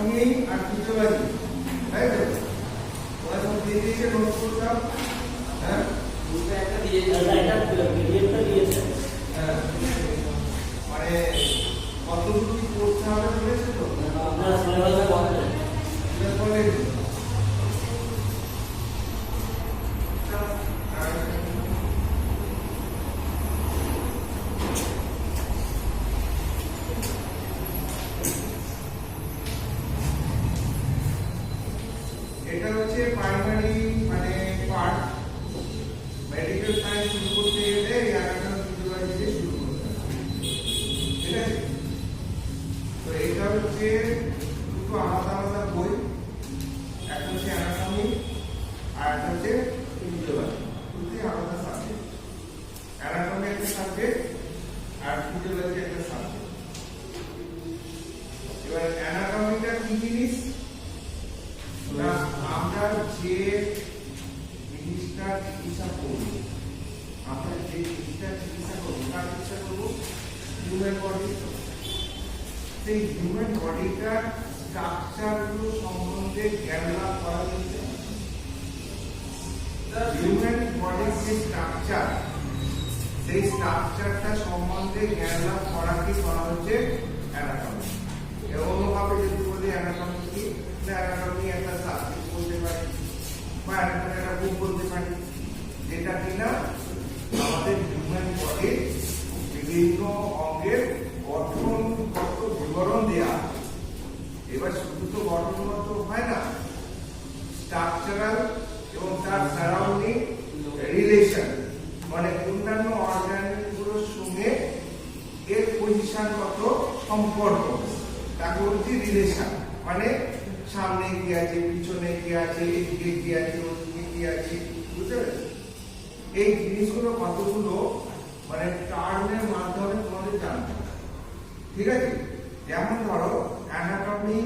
Anatomy আর physiology, তাই তো? তোমরা সব দিয়ে দিয়েছে নোট করতাম, হ্যাঁ দুটো একটা দিয়ে পিডিএফটা দিয়েছে। হ্যাঁ, মানে কতগুলো কি করতে হবে বলেছে তো? আপনারা সিলেবাসে বলেন এটা হচ্ছে প্রাইমারি মানে পার্ট। মেডিকেল সায়েন্স শুরু করতে গেলে অ্যানাটমি ফিজিওলজি দিয়ে শুরু করতে হবে, ঠিক আছে? তো এটা হচ্ছে দুটো আলাদা আলাদা বই, একটা হচ্ছে অ্যানাটমি আর একটা হচ্ছে ফিজিওলজি, দুটোই আলাদা সাবজেক্ট। অ্যানাটমি একটা সাবজেক্ট আর ফিজিওলজি একটা সাবজেক্ট। এবার অ্যানাটমিটা কি জিনিস না, আমরা যে জিনিসটা চিকিৎসা করবো, আমরা যে জিনিসটা চিকিৎসা করবো তার চিকিৎসা করবো হিউম্যান বডি। সেই হিউম্যান বডিটার স্ট্রাকচারগুলো সম্বন্ধে জ্ঞান লাভ করা হচ্ছে। হিউম্যান বডির যে স্ট্রাকচার, সেই স্ট্রাকচারটা সম্বন্ধে জ্ঞান লাভ করাকে করা হচ্ছে অ্যানাটমি। অন্যভাবে যদি বলি অ্যানাটমি কি, অ্যানাটমি একটা সাবজেক্ট বলতে পারি বা অ্যানাটমি একটা বুক বলতে পারি, যেটা কিনা আমাদের হিউম্যান বডির বিভিন্ন অঙ্গের গঠনগত বিবরণ দেয়া। এবার শুধু তো গঠনগত হয় না, স্ট্রাকচারাল এবং তার সারাউন্ডিং রিলেশন, মানে অন্যান্য অর্গানগুলোর সঙ্গে এর পজিশনগত সম্পর্ক, তাকে বলছি রিলেশন। মানে সামনে কি আছে, পিছনে কি আছে, এদিকে কি আছে, ওদিকে কি আছে, বুঝতে পেরেছো? এই জিনিসগুলো কতগুলো মানে টার্মের মাধ্যমে তোমাদের জানতে হবে, ঠিক আছে? যেমন ধরো অ্যানাটমি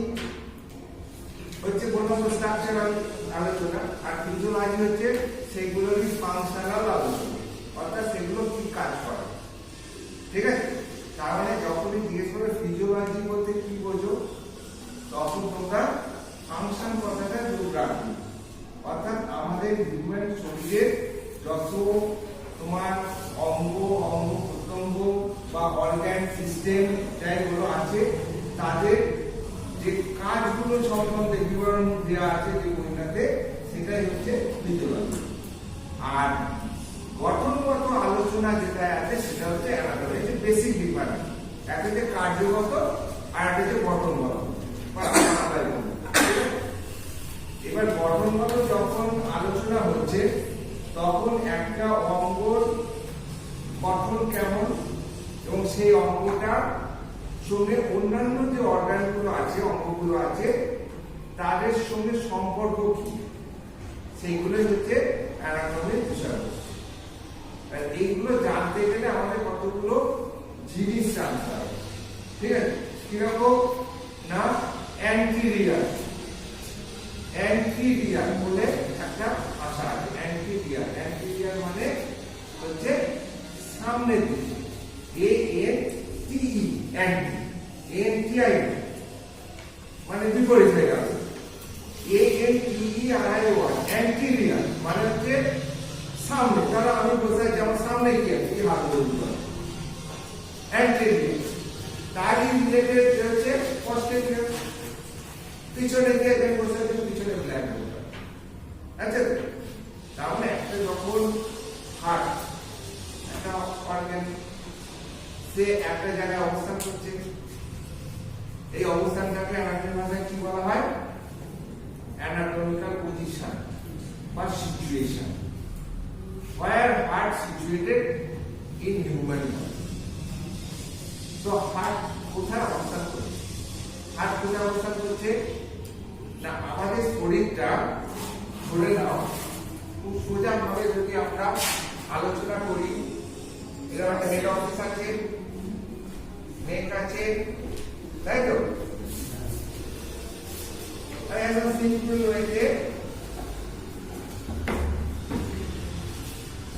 হচ্ছে বললাম স্ট্রাকচারাল আলোচনা, আর ফিজিওলজি হচ্ছে সেগুলোরই ফাংশনাল আলোচনা, অর্থাৎ সেগুলো কি কাজ করে, ঠিক আছে? তার মানে যখনই জিজ্ঞেস করে ফিজিওলজি বলতে কি বোঝো, তখন তোমরা ফাংশন কথাটা যোগ রাখবে। অর্থাৎ আমাদের হিউম্যান শরীরের যত তোমার অঙ্গ প্রত্যঙ্গ বা অর্গান সিস্টেম যাইগুলো আছে, তাদের যে কাজগুলো সম্বন্ধে বিবরণ দেওয়া আছে যে বইটাতে, সেটাই হচ্ছে ফিজিওলজি। আর গঠনগত আলোচনা যেটা আছে সেটা হচ্ছে অ্যানাটমি, যে বেসিক ডিফারেন্স। একটা হচ্ছে কার্যগত আর একটা হচ্ছে গঠনগত। এবার গঠনগত যখন আলোচনা হচ্ছে, তখন একটা অঙ্গর গঠন কেমন এবং সেই অঙ্গটার সঙ্গে অন্যান্য যে অর্গানগুলো আছে, অঙ্গগুলো আছে, তাদের সঙ্গে সম্পর্ক কি, সেইগুলোই হচ্ছে অ্যানাটমির বিষয়বস্তু। এইগুলো জানতে গেলে আমাদের কতগুলো জিনিস জানতে হবে, ঠিক আছে? কিরকম না, অ্যান্টিরিয়ার বলে একটা ভাষা আছে। অ্যান্টিরিয়ার মানে হচ্ছে সামনের দিকে, ANTE ANTI মানে বিপরীত হয়ে গেল, ANTERIOR অ্যান্টিরিয়ার মানে হচ্ছে সামনে। তারা আমি বোঝাই যেমন সামনে কি আছে, এই হাত বলতে পারি অ্যান্টিরিয়ার। তারই রিলেটেড হচ্ছে পস্টেরিয়র, পিছনে গিয়ে দেন বসে পিছনে ব্ল্যাক বলতে। আচ্ছা, তাহলে একটা যখন হার্ট একটা অর্গান, সে একটা জায়গায় অবস্থান করছে, এই অবস্থানটাকে অ্যানাটমি ভাষায় কি বলা হয়? অ্যানাটমিক্যাল পজিশন বা situation. Where heart situated in human body? তো হার্ট কোথায় অবস্থান করছে? হার্ট কোথায় অবস্থান করছে না, আমাদের শরীরটা ধরে নাও খুব সোজা ভাবে যদি আমরা আলোচনা করি, এরকম একটা হেড অফিস আছে, নেক আছে, তাই তো? আর একদম সিম্পল হয়েছে,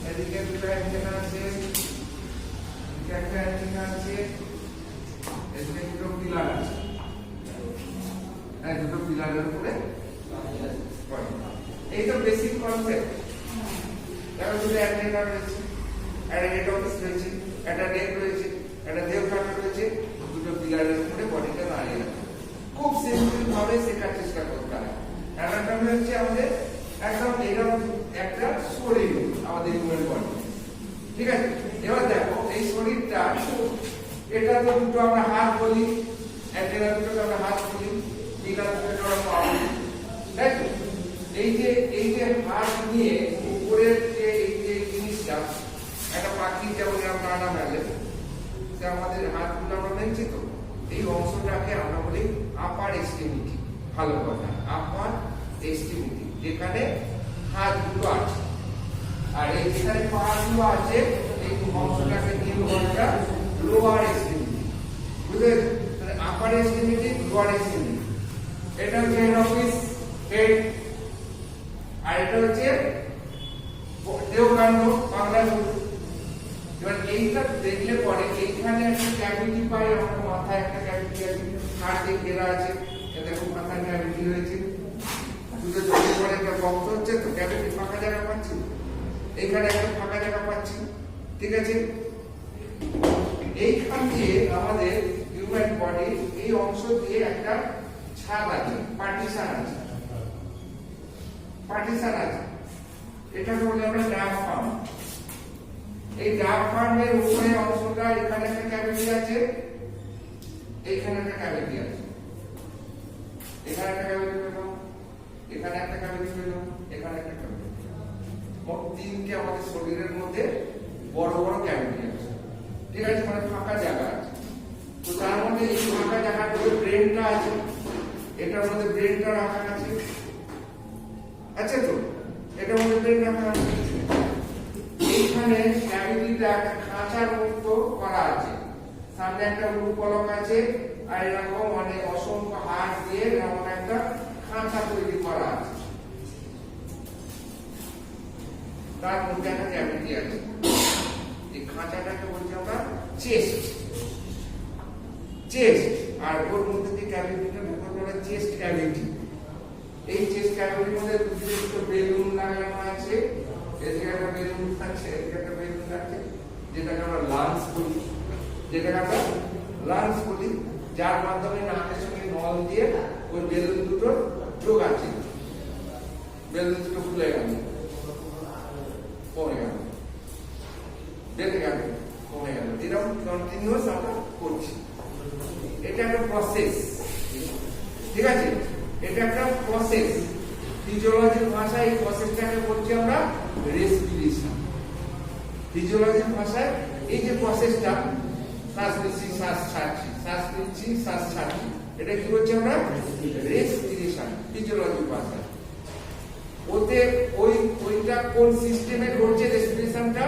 এদিকে দুটো অ্যান্টেনা আছে, এদিকে একটা অ্যান্টেনা আছে, এদিকে দুটো পিলার আছে, দুটো পিলারের উপরে বডি। এই তো বেসিক কনসেপ্ট। তাহলে দুটো অ্যান্টেনা রয়েছে, একটা হেড অফিস রয়েছে, একটা নেক রয়েছে, একটা দেহঘাটা রয়েছে, দুটো পিলারের উপরে বডিটা দাঁড়িয়ে আছে। খুব সিম্পল ভাবে শেখার চেষ্টা করতে হবে। অ্যানাটমি হচ্ছে আমাদের একদম এরকম একটা শরীর, আমাদের হিউম্যান বডি। ঠিক আছে, এবার দেখো এই শরীরটা, এটা তো দুটো আমরা হাত বলি, অ্যান্টেনা দুটোকে আমরা হাত বলি, পিলার দুটোকে আমরা পা বলি, তাই তো? এই যে হাত নিয়ে উপরের যে এই যে জিনিসটা, একটা পাখি যেমন আমরা ডানা মেলে, সে আমাদের হাতগুলো আমরা মেলছি তো, এই অংশটাকে আমরা বলি আপার এক্সট্রিমিটি। ভালো কথা, আপার এক্সট্রিমিটি, যেখানে হাতগুলো আছে। আর এই যেখানে পাগুলো আছে, এই অংশটাকে নিয়ে বলা লোয়ার এক্সট্রিমিটি। বুঝলে? তাহলে আপার এক্সট্রিমিটি, লোয়ার এক্সট্রিমিটি। এটা হচ্ছে হেড অফিস, হেড। আর এটা হচ্ছে দেহকাণ্ড, বাংলা রূপ। এবার এইটা দেখলে পরে এইখানে একটা ক্যাভিটি পাই আমরা, মাথায় একটা ক্যাভিটি আছে, হাড়ে ঘেরা আছে, দেখো মাথায় ক্যাভিটি হয়েছে, দুটো চোখে পরে একটা রক্ত হচ্ছে, তো ক্যাভিটি ফাঁকা জায়গা পাচ্ছি, এইখানে একটা ফাঁকা জায়গা পাচ্ছি। ঠিক আছে, এইখান দিয়ে আমাদের হিউম্যান বডি এই অংশ দিয়ে একটা ছাদ আছে, পার্টিশন আছে, পার্টিশন আছে। এটাকে বলি আমরা ডায়াফ্রাম। এই ডায়াফ্রামের উপরে অংশটা, এখানে একটা ক্যাভিটি আছে, এইখানে একটা ক্যাভিটি আছে, এখানে একটা ক্যাভিটি পেলাম, এখানে একটা ক্যাভিটি পেলাম, এখানে একটা ক্যাভিটি। মোট তিনটে আমাদের শরীরের মধ্যে বড় বড় ক্যাভিটি আছে। ঠিক আছে, মানে ফাঁকা জায়গা আছে। তো তার মধ্যে এই ফাঁকা জায়গার মধ্যে ব্রেনটা আছে, এটার মধ্যে ব্রেনটা রাখা আছে। আচ্ছা, তো এটার মধ্যে ব্রেন রাখা আছে। এইখানে ক্যাভিটিটা একটা খাঁচার মতো করা আছে, সামনে একটা রূপলক আছে, আর এরকম অনেক অসংখ্য হাড় দিয়ে এরকম একটা খাঁচা তৈরি করা আছে, তার মধ্যে একটা ক্যাভিটি আছে। এই খাঁচাটাকে বলছি আমরা চেস্ট। চেস্ট, আর ওর মধ্যে যে ক্যাভিটিটা ঢোকা বলে চেস্ট ক্যাভিটি। এই চেস্ট ক্যাভিটির মধ্যে দুটো বেলুন লাগানো আছে, এদিকে একটা বেলুন থাকছে, এদিকে একটা বেলুন থাকছে, যেটাকে আমরা লাংস বলি, যার মাধ্যমে নাকের সঙ্গে নল দিয়ে ওই বেলুন দুটো যোগ আছে। বেলুন দুটো খুলে গেল, কমে গেল, বেড়ে গেল, কমে গেল, এরকম কন্টিনিউয়াস আমরা করছি। এটা একটা প্রসেস। ঠিক আছে, এটা একটা প্রসেস। ফিজিওলজির ভাষায় এই প্রসেসটাকে বলছি আমরা রেসপিরেশন। ফিজিওলজির ভাষায় এই যে প্রসেসটা, শ্বাস নিচ্ছি, শ্বাস ছাড়ছি, শ্বাস নিচ্ছি, শ্বাস ছাড়ছি, এটা কি বলছি আমরা রেসপিরেশন ফিজিওলজির ভাষায়। ওতে ওইটা কোন সিস্টেমে ঘটছে রেসপিরেশনটা?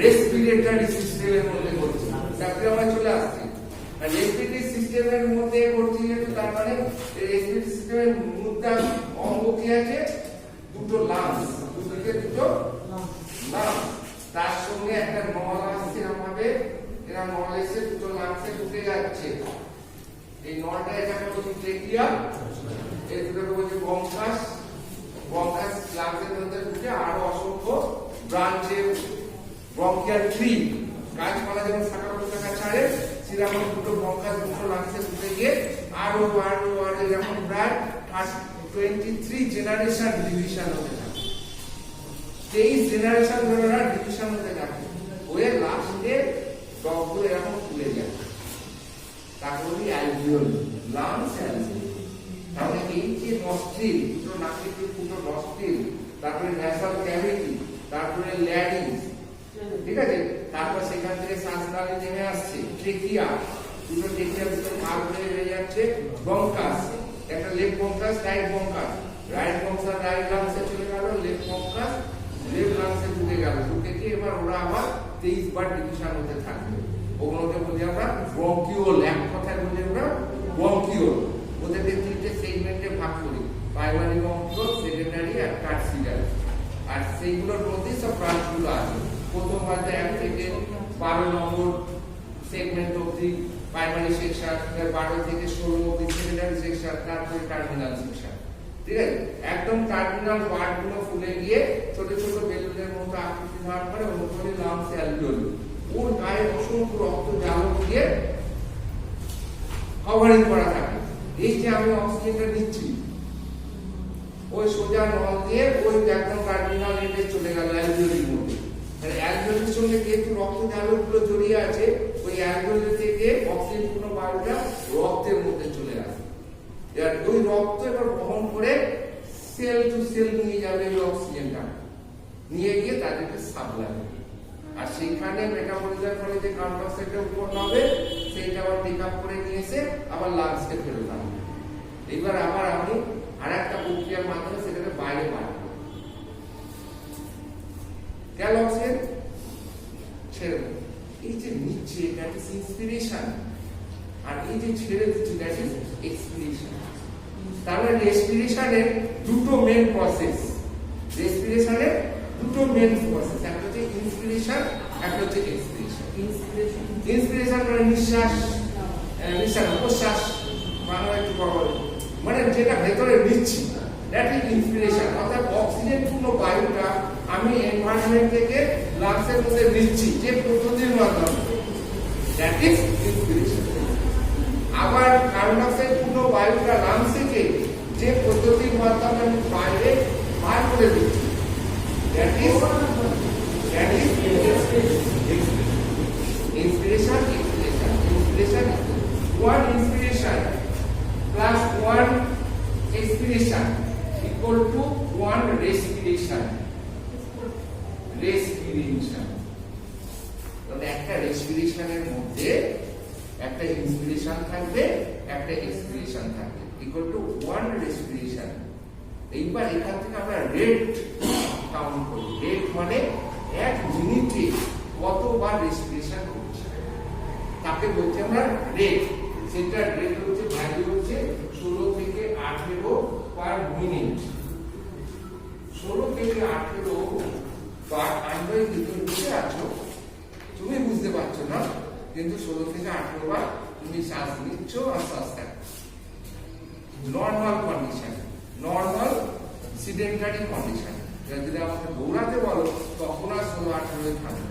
রেসপিরেটরি সিস্টেমের মধ্যে ঘটছে। তারপরে আমরা চলে আসছি রেসপিরেটরি সিস্টেমের মধ্যে ঘটছে, তার মানে রেসপিরেটরি সিস্টেমের মুদ্রা অঙ্গ কি আছে? দুটো লাংস, দুদিকে দুটো লাংস, তার সঙ্গে একটা নল আসছে, এরকম এরা নল এসে দুটো লাংসে ঢুকে যাচ্ছে। এই নলটা এটাকে বলছি ট্রেকিয়া, এই দুটোকে বলছি ব্রঙ্কাস। ব্রঙ্কাস লাংসের মধ্যে ঢুকে আরো অসংখ্য ব্রাঞ্চে ব্রঙ্কিয়াল ট্রি, গাছপালা যেমন শাখা প্রশাখা ছাড়ে, সেরকম দুটো ব্রঙ্কাস দুটো লাংসে ঢুকে গিয়ে আরো এরকম প্রায় 23 জেনারেশন ডিভিশন হতে থাকে। 23 জেনারেশন ধরে ডিভিশন হতে থাকে, ওই লাস্টে ডগগুলো এরকম খুলে যায়, তাকে বলি অ্যালভিওল, লাংস অ্যালভিওল। তাহলে এই যে নস্ট্রিল, দুটো নাকের দুটো নস্ট্রিল, তারপরে ন্যাসাল ক্যাভিটি, তারপরে ল্যারিংস, ঠিক আছে, তারপর সেখান থেকে শ্বাসনালী নেমে আসছে, ট্রেকিয়া, দুটো ট্রেকিয়া দুটো ভাগ হয়ে যাচ্ছে, ব্রঙ্কাস, একটা left bronchus, right bronchus, right bronchus right লাংসে চলে গেল, লেফট ব্রঙ্কাস লেফট লাংসে ঢুকে গেল, ঢুকে গিয়ে এবার ওরা আবার 23 বার ডিভিশন হতে থাকবে। ওগুলোকে বলি আমরা ব্রঙ্কিওল। এক কথায় বলি আমরা ব্রঙ্কিওল। ওদেরকে তিনটে সেগমেন্টে ভাগ করি, প্রাইমারি ব্রঙ্কিওল, সেকেন্ডারি আর টার্সিয়ারি। আর সেইগুলোর মধ্যেই সব ব্রাঞ্চগুলো আছে। প্রথম অধ্যায় 1 থেকে 12 নম্বর সেগমেন্ট অবধি প্রাইমারি সেকশন, 12 থেকে 16 অবধি সেকেন্ডারি সেকশন, তারপরে টার্মিনাল সেকশন। ঠিক আছে, একদম টার্মিনাল ওয়ার্ড গুলো ফুলে গিয়ে ছোট ছোট বেলুনের মতো আকৃতি ধারণ করে, অনুকূলে লাংস অ্যালভিওলি, ওর গায়ে অসংখ্য রক্ত জালক দিয়ে কভারিং করা থাকে। এই যে আমি অক্সিজেনটা নিচ্ছি, ওই সোজা নল দিয়ে ওই একদম টার্মিনাল এন্ডে চলে গেল অ্যালভিওলির মধ্যে। মানে অ্যালভিওলির সঙ্গে যেহেতু রক্ত জালকগুলো জড়িয়ে আছে, ওই অ্যালভিওলি থেকে অক্সিজেন পূর্ণ বায়ুটা রক্তের মধ্যে চলে আসে। এবার ওই রক্ত এবার বহন করে সেল টু সেল নিয়ে যাবে এই অক্সিজেনটা, নিয়ে গিয়ে তাদেরকে সাপ্লাই। আর সেখানে মেটাবলিজমের ফলে যে কার্বন ডাই অক্সাইডটা উৎপন্ন হবে, সেইটা আবার টেক আপ করে নিয়ে এসে আবার লাংসকে ফেরত আনবে। এবার আবার আমি আরেকটা প্রক্রিয়ার মাধ্যমে সেটাকে বাইরে পাঠাবো। গেল অক্সিজেন, ছেড়ে দেবো। এই যে নিচ্ছে দ্যাট ইজ ইন্সপিরেশন, আর এই যে ছেড়ে দিচ্ছে দ্যাট ইজ এক্সপিরেশন। তাহলে রেসপিরেশনের দুটো মেন প্রসেস, রেসপিরেশনের দুটো মেন প্রসেস, একটা হচ্ছে ইন্সপিরেশন, একটা হচ্ছে এক্সপিরেশন। ইন্সপিরেশন মানে নিঃশ্বাস, নিঃশ্বাস প্রশ্বাস, বাংলা একটু বড় মানে যেটা ভেতরে নিচ্ছি, দ্যাট ইজ ইন্সপিরেশন। অর্থাৎ অক্সিজেন পূর্ণ বায়ুটা আমি এনভায়রনমেন্ট থেকে লাংসের মধ্যে নিচ্ছি যে পদ্ধতির মাধ্যমে, দ্যাট ইজ ইন্সপিরেশন। আবার কার্বন ডাই অক্সাইড পূর্ণ বায়ুটা লাংস থেকে যে পদ্ধতির মাধ্যমে আমি বাইরে বার করে দিচ্ছি, that is inspiration, expiration, inspiration, one inspiration plus one expiration equal to one respiration. Respiration. তাহলে একটা রেসপিরেশনের মধ্যে একটা ইন্সপিরেশন থাকবে, একটা এক্সপিরেশন থাকবে, equal to one respiration. এইবার এখান থেকে আমরা রেট কাউন্ট করি। রেট মানে এক মিনিটে কতবার রেসপিরেশন করছে, তাকে বলছি আমরা রেট। সেটা রেট হচ্ছে ভ্যালু হচ্ছে 16 থেকে 18 পার মিনিট। 16 থেকে 18 পার, আমি বুঝতে আছো, তুমি বুঝতে পারছো না, কিন্তু 16 থেকে 18 বার তুমি শ্বাস নিচ্ছ আর শ্বাস ছাড়ছো। Normal condition, normal sedentary condition. যদি আমাকে দৌড়াতে বলো তখন আর 16-18 থাকবে,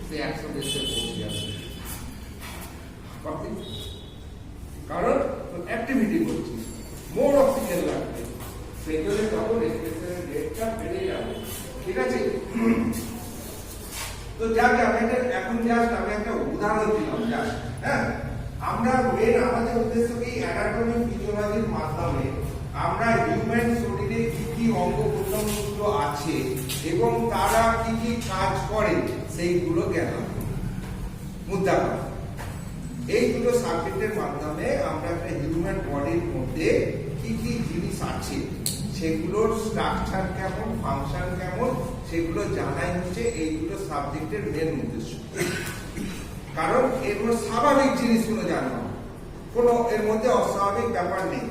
সে 100-150 পৌঁছে যাবে। কারণ অ্যাক্টিভিটি করছি, মোর অক্সিজেন লাগবে, সেই জন্য তখন রেসপিরেশনের রেটটা বেড়ে যাবে। ঠিক আছে, তো যাক এখন জাস্ট আমি একটা উদাহরণ দিলাম জাস্ট। হ্যাঁ, আমরা মেন আমাদের উদ্দেশ্য কি অ্যানাটমি ফিজিওলজির মাধ্যমে আমরা হিউম্যান শরীরে কি কি অঙ্গ প্রত্যঙ্গগুলো আছে এবং তারা কি কি কাজ করে সেইগুলো জ্ঞান মুদ্রা করা। এই দুটো সাবজেক্টের মাধ্যমে আমরা একটা হিউম্যান বডির মধ্যে কি কি জিনিস আছে, সেগুলোর স্ট্রাকচার কেমন, ফাংশন কেমন, সেগুলো জানাই হচ্ছে এই দুটো সাবজেক্টের মেন উদ্দেশ্য। কারণ এগুলো স্বাভাবিক জিনিসগুলো জানবো, কোনো এর মধ্যে অস্বাভাবিক ব্যাপার নেই।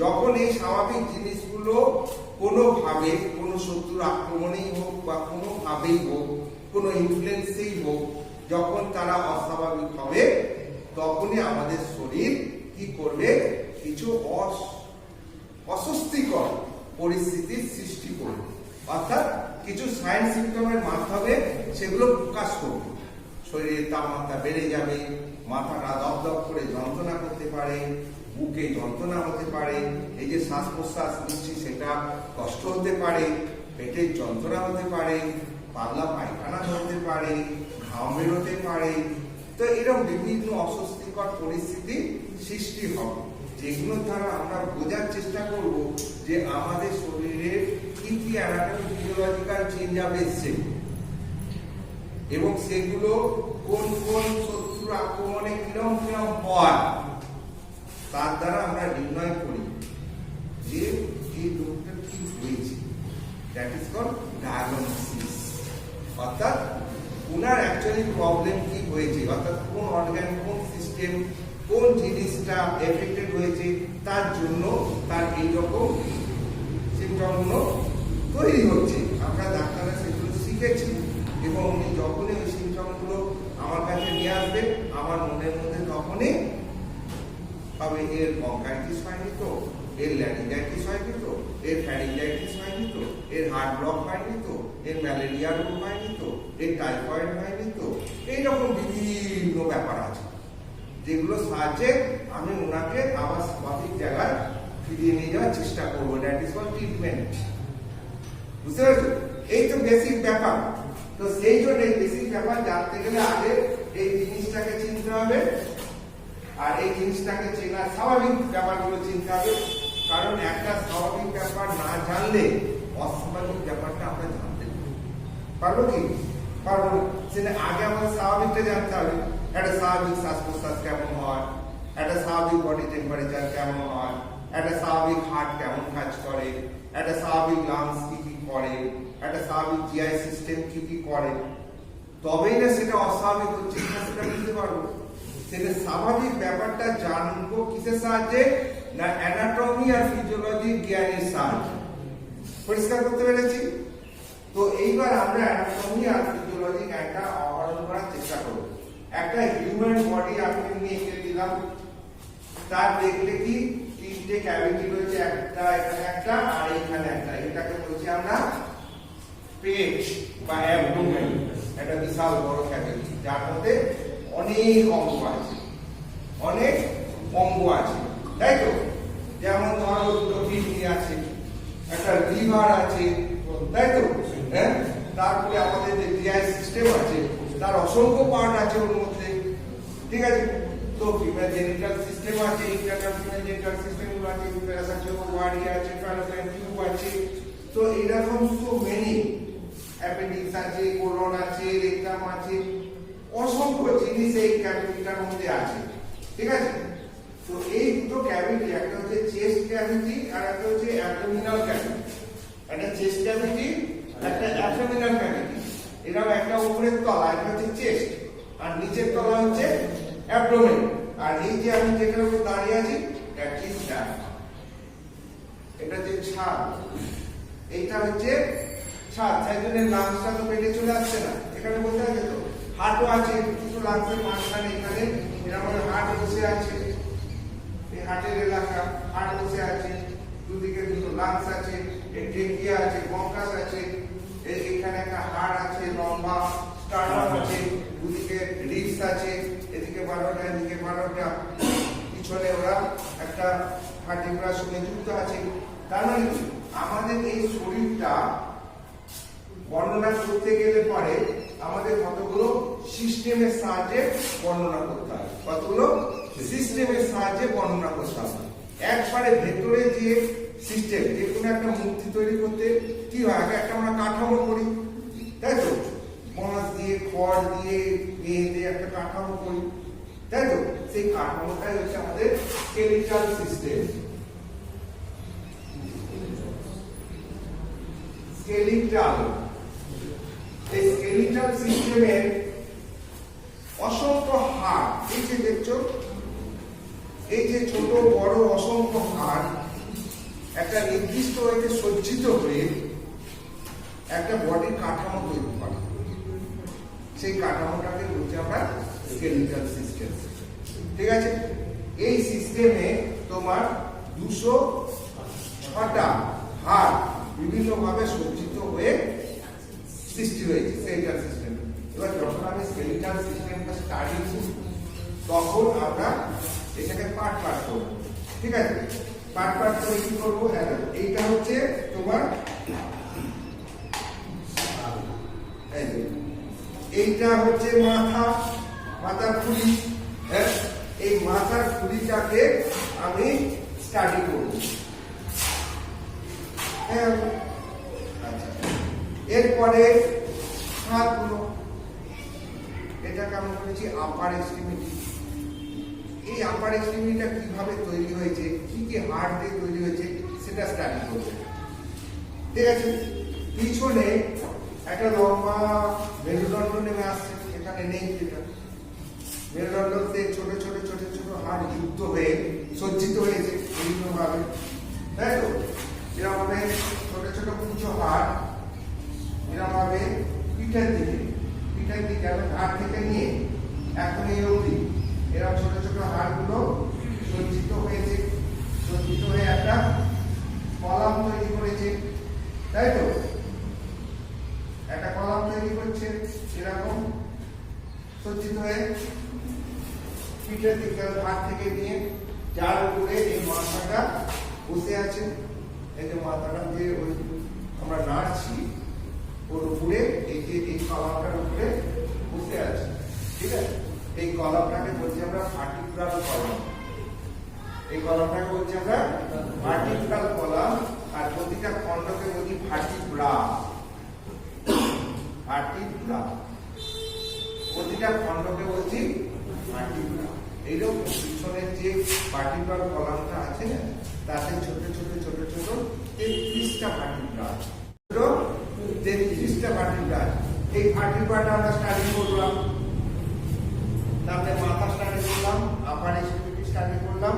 যখন এই স্বাভাবিক জিনিসগুলো কোনোভাবে কোনো শত্রুর আক্রমণেই হোক বা কোনোভাবেই হোক, কোনো ইনফ্লুয়েন্সেই হোক, যখন তারা অস্বাভাবিক হবে, তখনই আমাদের শরীর কি করবে, কিছু অস্বস্তিকর পরিস্থিতির সৃষ্টি করবে। অর্থাৎ কিছু সাইন সিমটমের মাধ্যমে সেগুলো প্রকাশ করবে। শরীরের তাপমাত্রা বেড়ে যাবে, মাথাটা দপদপ করে যন্ত্রণা করতে পারে, বুকে যন্ত্রণা হতে পারে, এই যে শ্বাস প্রশ্বাস নিচ্ছি সেটা কষ্ট হতে পারে, পেটের যন্ত্রণা হতে পারে, পাতলা পায়খানা হতে পারে, ঘাম বেরোতে পারে। তো এরকম বিভিন্ন অস্বস্তিকর পরিস্থিতি সৃষ্টি হবে, যেগুলো দ্বারা আমরা বোঝার চেষ্টা করব যে আমাদের শরীরে কি কি অ্যানাটমি ফিজিওলজিক্যাল চেঞ্জ এসছে এবং সেগুলো কোন কোন শত্রুর আক্রমণে কিরম কিরম হয়, তার দ্বারা আমরা নির্ণয় করি যে এই রোগটা কি হয়েছে। That is called diagnosis. অর্থাৎ ওনার অ্যাকচুয়ালি প্রবলেম কি হয়েছে, অর্থাৎ কোন অর্গান, কোন সিস্টেম, কোন জিনিসটা এফেক্টেড হয়েছে, তার জন্য তার এইরকম সিমটমগুলো তৈরি হচ্ছে। আমরা ডাক্তাররা সেগুলো শিখেছি এবং উনি যখনই ওই সিমটমগুলো আমার কাছে নিয়ে আসবে আমার মনের মধ্যে তখনই হবে এর ব্রঙ্কাইটিস হয়নি তো, এর ল্যারিঙ্গাইটিস হয়নি তো, এর ফ্যারিঙ্গাইটিস হয়নি তো, এর হার্ট ব্লক হয়নি তো, এর ম্যালেরিয়া রোগ হয়নি তো, এর টাইফয়েড হয়নি তো। এইরকম বিভিন্ন ব্যাপার আছে যেগুলো সাহায্যে আমি ওনাকে আবার স্বাভাবিক জায়গায় ফিরিয়ে নিয়ে যাওয়ার চেষ্টা করবো। That is call treatment. বুঝতে পারছো? এই তো বেসিক ব্যাপার। তো সেই জন্য এই বেসিক ব্যাপার জানতে গেলে আগে এই জিনিসটাকে চিনতে হবে, আর এই জিনিসটাকে চেনা স্বাভাবিক ব্যাপারগুলো চিনতে হবে। কারণ একটা স্বাভাবিক ব্যাপার না জানলে অস্বাভাবিক ব্যাপারটা আমরা জানতে পারবো কি? কারণ সেটা আগে আমাদের স্বাভাবিকটা জানতে হবে। একটা স্বাভাবিক শ্বাস প্রশ্বাস কেমন হয়, একটা স্বাভাবিক বডি টেম্পারেচার কেমন হয়, একটা স্বাভাবিক হার্ট কেমন কাজ করে, একটা স্বাভাবিক লাংস কি কি করে, একটা স্বাভাবিক জিআই সিস্টেম কি কি করে। তবেই না সেটা অস্বাভাবিক হচ্ছে কিনা সেটা বুঝতে পারবো। সেটা স্বাভাবিক ব্যাপারটা জানবো কিসের সাহায্যে? না অ্যানাটমি আর ফিজিওলজি জ্ঞানের সাহায্যে। পরিষ্কার করতে পেরেছি? তো এইবার আমরা অ্যানাটমি আর ফিজিওলজি জ্ঞানটা আহরণ করার চেষ্টা করব। একটা হিউম্যান বডি আপনি নিয়ে এঁকে দিলাম, তার দেখলে কি তিনটে ক্যাভিটি রয়েছে, একটা এখানে একটা আর এখানে একটা। এটাকে বলছি আমরা পেট বা অ্যাবডোমেন। একটা বিশাল বড় ক্যাভিটি যার মধ্যে অনেক অঙ্গ আছে, অনেক অঙ্গ আছে, তাই তো? যেমন ধরো দুটো কিডনি আছে, একটা লিভার আছে, তাই তো? হ্যাঁ, তারপরে আমাদের যে জিআই সিস্টেম আছে তার অসংখ্য পার্ট আছে ওর মধ্যে, ঠিক আছে? তো ফিমেল জেনিটাল সিস্টেম আছে, ইন্টারনাল ফিমেল জেনিটাল সিস্টেম গুলো আছে, ইউটেরাস আছে, ওভারি আছে, ফ্যালোপিয়ান টিউব আছে। তো এরকম সো মেনি, অ্যাপেন্ডিক্স আছে, কোলন আছে, রেকটাম আছে, অসংখ্য জিনিস এই ক্যাভিটিটার মধ্যে আছে, ঠিক আছে? তো এই দুটো ক্যাভিটি, একটা হচ্ছে চেস্ট ক্যাভিটি আর একটা হচ্ছে অ্যাবডোমিনাল ক্যাভিটি। একটা চেস্ট ক্যাভিটি, একটা অ্যাবডোমিনাল ক্যাভিটি। এরাও একটা উপরের তলা, এটা হচ্ছে চেস্ট, আর নিচের তলা হচ্ছে অ্যাবডোমেন। আর এই যে আমি যেটার উপর দাঁড়িয়ে আছি দ্যাট ইজ ডায়াফ্রাম। এটা যে ছাদ, এইটা হচ্ছে ছাদ। তাই জন্য লাংসটা তো পেটে চলে আসছে না, এখানে বলতে আছে তো হার্টও আছে, কিছু লাংসের মাঝখানে এখানে এরকম হার্ট বসে আছে, এই হার্টের এলাকা হার্ট বসে আছে, দুদিকে দুটো লাংস আছে, এই ট্রেকিয়া আছে, ব্রঙ্কাস আছে, এখানে একটা হাড় আছে লম্বা, স্টার্নাম আছে, দুদিকে রিবস আছে, এদিকে 12টা এদিকে 12টা, পিছনে ওরা একটা ভার্টিব্রার সঙ্গে যুক্ত আছে। তার মানে আমাদের এই শরীরটা বর্ণনা করতে গেলে পরে আমাদের কতগুলো সিস্টেমের সাহায্যে বর্ণনা করতে হবে, কতগুলো সিস্টেমের সাহায্যে বর্ণনা করতে হবে। একবারে ভেতরে যে সিস্টেম, যে কোনো একটা মূর্তি তৈরি করতে কি হয়, আগে একটা আমরা কাঠামো করি, তাই তো? বাঁশ দিয়ে, খড় দিয়ে, মেয়ে দিয়ে একটা কাঠামো করি, তাই তো? সেই কাঠামোটাই হচ্ছে আমাদের স্কেলিটাল সিস্টেম। স্কেলিটাল, এই স্কেলিটাল সিস্টেমের অসংখ্য হাড়, এই যে দেখছো, এই যে ছোট বড় অসংখ্য হাড় একটা নির্দিষ্ট ওয়েতে সজ্জিত হয়ে একটা বডির কাঠামো তৈরি করে। সেই কাঠামোটাকে বলছি আমরা স্কেলিটাল সিস্টেম, ঠিক আছে? এই সিস্টেমে তোমার 206টা হাড় বিভিন্ন ভাবে সজ্জিত হয়ে সৃষ্টি হয়েছে স্কেলিটাল সিস্টেম। এবার যখন আমি স্কেলিটাল সিস্টেমটা স্টাডি করি তখন আমরা এটাকে পার্ট পার্ট করব, ঠিক আছে? পার্ট পার্ট করে কি করবো? এইটা হচ্ছে তোমার, এইটা হচ্ছে মাথা, মাথার খুলি। হ্যাঁ, এই মাথার খুলিটাকে আমি স্টাডি করব। হ্যাঁ, আচ্ছা। এরপরে হাতগুলো, এটাকে আমরা বলেছি আপার এক্সট্রিমিটি। এই আপার এক্সট্রিমিটিটা কিভাবে তৈরি হয়েছে, কি কি হাড় দিয়ে তৈরি হয়েছে সেটা স্টাডি করবে, ঠিক আছে? পিছনে একটা লম্বা মেরুদণ্ড নেমে আসছে, এখানে নেই যেটা। মেরুদণ্ডতে ছোট ছোট ছোট ছোট হাড় যুক্ত হয়ে সজ্জিত হয়েছে বিভিন্ন ভাবে, তাই তো? এরকম ভাবে ছোট ছোট কুচো হাড় এরকম ভাবে পিঠের দিকে আমি ঘাট থেকে নিয়ে এখন এই অবধি পিঠের দিকে হাত থেকে নিয়ে যার উপরে এই মাথাটা বসে আছে, এই যে মাথাটা যে ওই আমরা নাড়ছি ওর উপরে এই যে এই কলামটার উপরে বসে আছে, ঠিক আছে? এই কলামটাকে বলছি আমরা ভার্টিব্রাল কলাম। এই কলামটাকে বলছি আমরা ভার্টিব্রাল কলাম, আর প্রতিটা খণ্ডকে বলি ভার্টিব্রা। ভার্টিব্রা প্রতিটা খণ্ডকে বলছি ভার্টিব্রা। এইরকম পিছনের যে ভার্টিব্রাল কলামটা আছে না, তাতে ছোট ছোট ছোট ছোট 33টা ভার্টিব্রা আছে। 33টা ভার্টিব্রা। এই ভার্টিব্রাটা আমরা স্টাডি করলাম, তারপরে মাথা স্টাডি করলাম, আপার এক্সট্রিমিটি স্টাডি করলাম,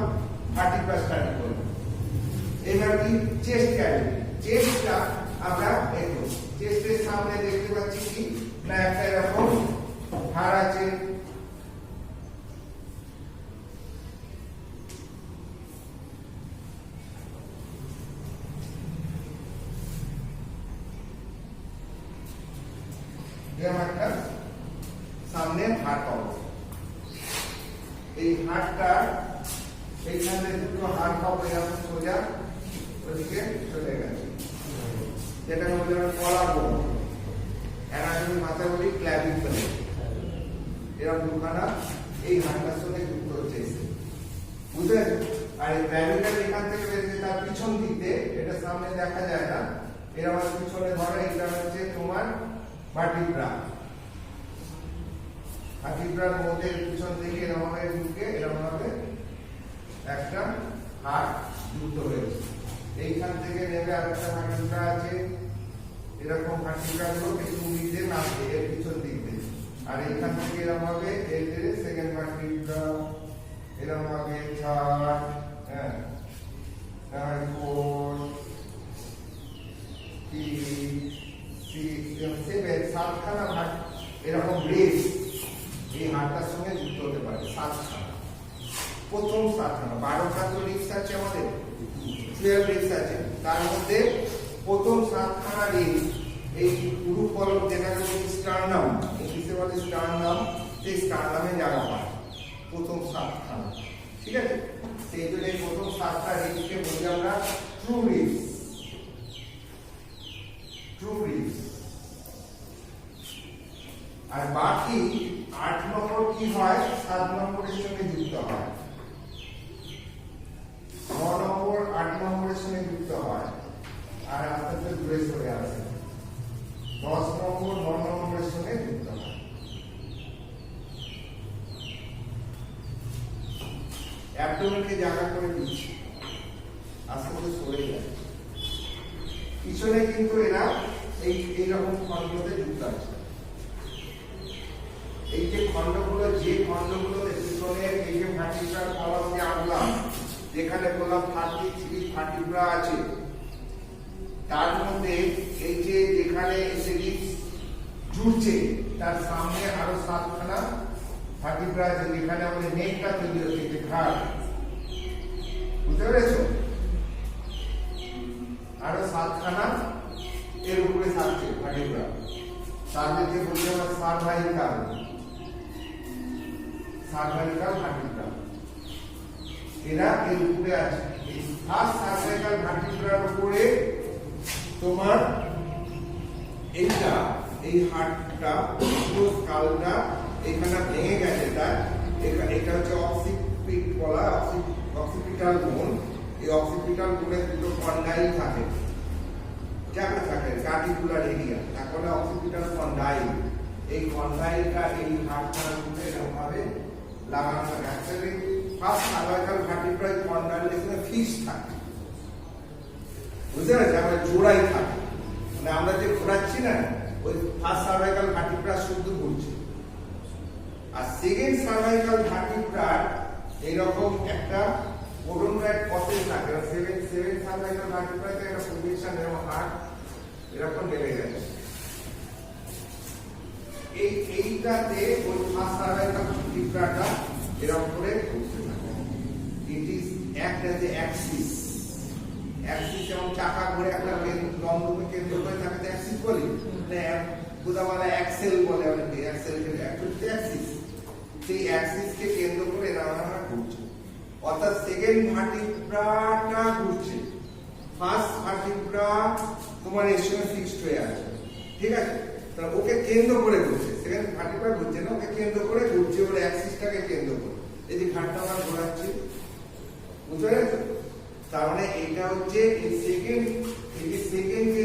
ভার্টিব্রা স্টাডি করলাম। এবার কি চেস্ট ক্যাভিটি। চেস্টটা আমরা দেখব, চেস্টের সামনে দেখতে পাচ্ছি কি না একটা এরকম হাড় আছে, একটা সামনে হাড় পাবো। এই হাড়টা এইখানে দুটো হাড় পাবো, এরকম সোজা ওদিকে চলে গেছে, যেটা বলে কলাবো। অ্যানাটমি মাথায় বলি ক্ল্যাভিকল। এরকম দুখানা এই হাড়টার সঙ্গে যুক্ত হচ্ছে, বুঝতে পারছো? আর এই ক্ল্যাভিকল এখান থেকে বেরিয়ে তার পিছন দিকে, এটা সামনে দেখা যায় না, এর আমার পিছনে ধরে, এটা হচ্ছে তোমার ভার্টিব্রা। ভার্টিব্রার মধ্যে পিছন থেকে এরকম ভাবে ঢুকে এরকম ভাবে একটা হাড় যুক্ত হয়েছে। এইখান থেকে নেবে আরেকটা ভার্টিব্রা আছে, এরকম ভার্টিব্রা গুলো একটু নিচে নামবে এর পিছন দিক দিয়ে। আর এইখান থেকে এরকম ভাবে এই যে সেকেন্ড ভার্টিব্রা, এরকম ভাবে থার্ড, হ্যাঁ, তারপর ফোর্থ, ফিফথ, সেভেন, সাতখানা হাড় এরকম রেস এই হাড়টার সঙ্গে যুক্ত হতে পারে। সাতখানা, প্রথম সাতখানা। 12টা তো রিক্স আছে আমাদের, 12 রিক্স আছে, তার মধ্যে প্রথম সাতখানা রিক্স এই পুরু কলম, যেটাকে বলি স্টার্নাম, ইংলিশে বলে স্টার্নাম, সেই স্টার্নামে জায়গা পায় প্রথম সাতখানা, ঠিক আছে? সেই জন্য এই প্রথম সাতটা রিক্সকে বলি আমরা ট্রু রিক্স। ট্রু রিক্স। আর বাকি 8 নম্বর কি হয়, 7 নম্বরের সঙ্গে যুক্ত হয়, 9 নম্বর 8 নম্বরের সঙ্গে যুক্ত হয়, আর আস্তে আস্তে দূরে সরে আসে, 10 নম্বর 9 নম্বরের সঙ্গে যুক্ত হয়। অ্যাবডোমেনকে জায়গা করে দিচ্ছি, আস্তে আস্তে সরে যায়। পিছনে কিন্তু এরা এইরকম খণ্ডতে যুক্ত আছে। এই যে খণ্ডগুলো, যে খণ্ডগুলোতে পিছনের এই যে ভার্টিব্রাল কলাম যে আনলাম, যেখানে বললাম 33 ভার্টিব্রা আছে, তার মধ্যে এই যে যেখানে এসে জুড়ছে তার সামনে আরো 7খানা ভার্টিব্রা আছে, যেখানে আমাদের নেকটা তৈরি হচ্ছে, যে ঘাড়, বুঝতে পেরেছো? আরো 7খানা এর উপরে থাকছে ভার্টিব্রা, তাদেরকে বলি আমরা সার্ভাইকাল। সার্ভাইকাল ভার্টিব্রা এরা এর উপরে আছে। এই ফার্স্ট সার্ভাইকাল ভার্টিব্রার উপরে তোমার এইটা, এই হাড়টা, পুরো স্কালটা এখানে ভেঙে গেছে, এটা হচ্ছে অক্সিপিট বলা, অক্সিপিটাল বোন। এই অক্সিপিটাল বোনের দুটো কন্ডাইল থাকে, জায়গা থাকে, কার্টিকুলার এরিয়া, তারপরে অক্সিপিটাল কন্ডাইল। এই কন্ডাইলটা এই হাড়টার উপরে এরকম ভাবে লাগানো থাকে। Actually first cervical vertebral condyle এখানে ফিক্স থাকে, বুঝতে পারছি? আমরা জোড়াই থাকে, মানে আমরা যে ঘোরাচ্ছি না, ওই ফার্স্ট সার্ভাইকাল ভার্টিব্রা শুদ্ধ ঘুরছে। আর সেকেন্ড সার্ভাইকাল ভার্টিব্রা এইরকম একটা ওডোনরাইট প্রসেস থাকে। সেভেন সার্ভাইকাল ভার্টিব্রাতে একটা পজিশন এরকম হার্ট এরকম বেড়ে গেছে। এইটাতে ওই ফার্স্ট সার্ভাইকাল ভার্টিব্রাটা এরকম করে ঘুরতে থাকে। It is act as a Axis. Axis যেমন চাকা ঘুরে একটা লম্বকে কেন্দ্র করে থাকে, অ্যাক্সিস বলি, বুঝা বলে অ্যাক্সেল বলে, অনেকে অ্যাক্সেল অ্যাক্সিস। সেই অ্যাক্সিসকে কেন্দ্র করে এরা ঘুরছে, অর্থাৎ সেকেন্ড ভার্টিব্রাটা ঘুরছে, ফার্স্ট ভার্টিব্রা তোমার এর সঙ্গে ফিক্সড হয়ে আছে, ঠিক আছে? তাহলে ওকে কেন্দ্র করে ঘুরছে, সেকেন্ড ভার্টিব্রা ঘুরছে না, ওকে কেন্দ্র করে ঘুরছে, ওর অ্যাক্সিসটাকে কেন্দ্র করে। এই যে ঘাটটা আমরা ঘোরাচ্ছি, বুঝতে পেরেছো? তার মানে এটা হচ্ছে এই সেকেন্ড যে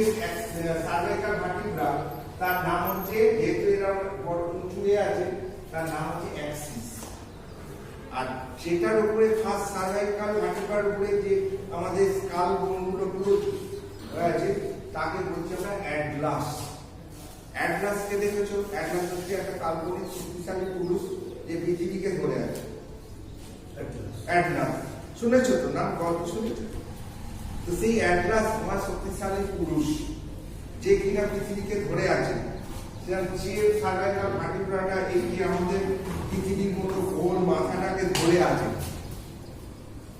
সার্ভাইকাল ভার্টিব্রা, তার নাম হচ্ছে, যেহেতু এরা বড় উঁচু হয়ে আছে, তার নাম হচ্ছে অ্যাক্সিস। আর সেটার উপরে ফার্স্ট সার্ভাইকাল ভার্টিব্রার উপরে যে আমাদের স্কাল বোনগুলো পুরো আছে, তাকে বলছি আমরা অ্যাটলাস। অ্যাটলাসকে দেখেছো? অ্যাটলাস হচ্ছে একটা কাল্পনিক শক্তিশালী পুরুষ যে পৃথিবীকে ধরে আছে। অ্যাটলাস শুনেছো তো, নাম গল্প শুনেছো তো? সেই অ্যাটলাস তোমার শক্তিশালী পুরুষ যে কিনা পৃথিবীকে ধরে আছে, যে সার্ভাইকাল ভার্টিব্রাটা এই যে আমাদের পৃথিবীর মতো গোল মাথাটাকে ধরে আছে,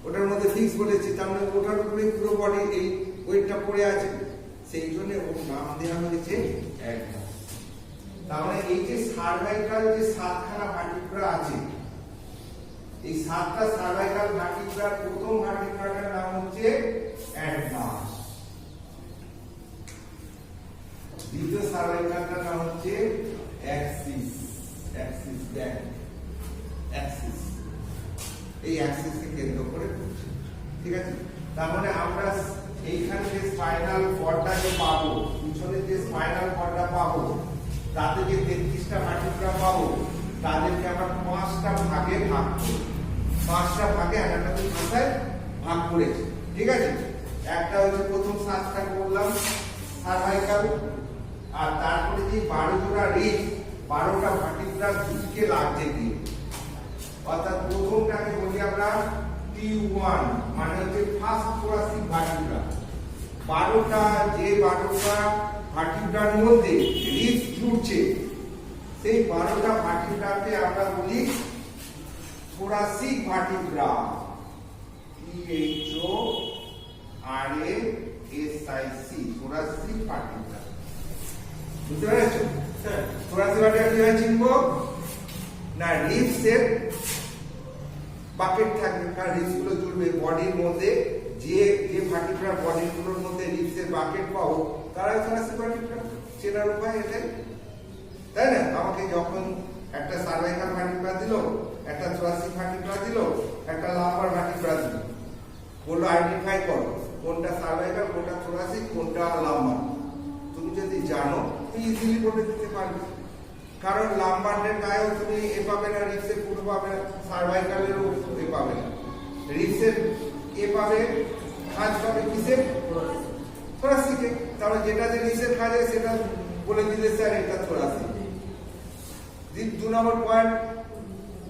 ওটার মধ্যে ফিক্স বলেছি, তার মানে ওটার উপরে পুরো বডি এই ওয়েটটা পড়ে আছে, সেই জন্য ওর নাম দেওয়া হয়েছে অ্যাটলাস। তার মানে এই যে সার্ভাইকাল যে সাতখানা ভার্টিব্রা আছে, এই সাতটা সার্ভাইকাল ভার্টিব্রার প্রথম ভার্টিব্রাটার নাম হচ্ছে অ্যাটলাস, দ্বিতীয় সার্ভাইকালটার নাম হচ্ছে অ্যাক্সিস। অ্যাক্সিস দেখ, অ্যাক্সিস, এই অ্যাক্সিসকে কেন্দ্র করে ঘুরছে, ঠিক আছে? তার মানে আমরা এইখানে যে স্পাইনাল কর্ডটাকে পাবো, পিছনে যে স্পাইনাল কর্ডটা পাবো, তাতে যে 33টা ভার্টিব্রা পাবো, তাদেরকে আমরা 5টা ভাগে ভাগ করব। 5টা ভাগে অ্যানাটমিক ভাষায় ভাগ করেছি, ঠিক আছে? একটা হচ্ছে প্রথম 7টা বললাম সার্ভাইকাল, আর তারপরে যে 12 জোড়া রিব, 12টা ভার্টিব্রা দুদিকে লাগছে দিয়ে, অর্থাৎ প্রথমটাকে বলি আমরা T1, মানে হচ্ছে ফার্স্ট থোরাসিক ভার্টিব্রা। 12টা ভার্টিব্রার মধ্যে রিব জুড়ছে, সেই 12টা ভার্টিব্রাকে আমরা বলি thoracic vertebra, THORASIC, thoracic vertebra. বুঝতে পেরেছো? থোরাসিক ভার্টিব্রা কি হয় চিনবো না? রিবসের বাকেট থাকবে, কারণ রিবস গুলো জুড়বে বডির মধ্যে, যে ভার্টিব্রা বডির গুলোর মধ্যে রিবসের বাকেট পাবো, তারা থোরাসিক ভার্টিব্রা। চেনার উপায় এটাই, তাই না? আমাকে যখন একটা সার্ভাইকাল ভার্টিব্রা দিল, একটা থোরাসিক ভার্টিব্রা দিল, একটা লাম্বার ভার্টিব্রা দিল, বললো আইডেন্টিফাই করো কোনটা সার্ভাইকাল, কোনটা থোরাসিক, কোনটা লাম্বার। তুমি যদি জানো তুমি ইজিলি বলে দিতে পারবে, কারণ লাম্বারের গায়েও তুমি এ পাবে না, রিবসের পুরো পাবে না, সার্ভাইকালেরও এ পাবে না, রিবসের এ পাবে, কাজ পাবে কিসের? থোরাসিকে। তাহলে যেটা যে রিবসের কাজে সেটা বলে দিলে স্যার এটা থোরাসিক। 2 নম্বর পয়েন্ট,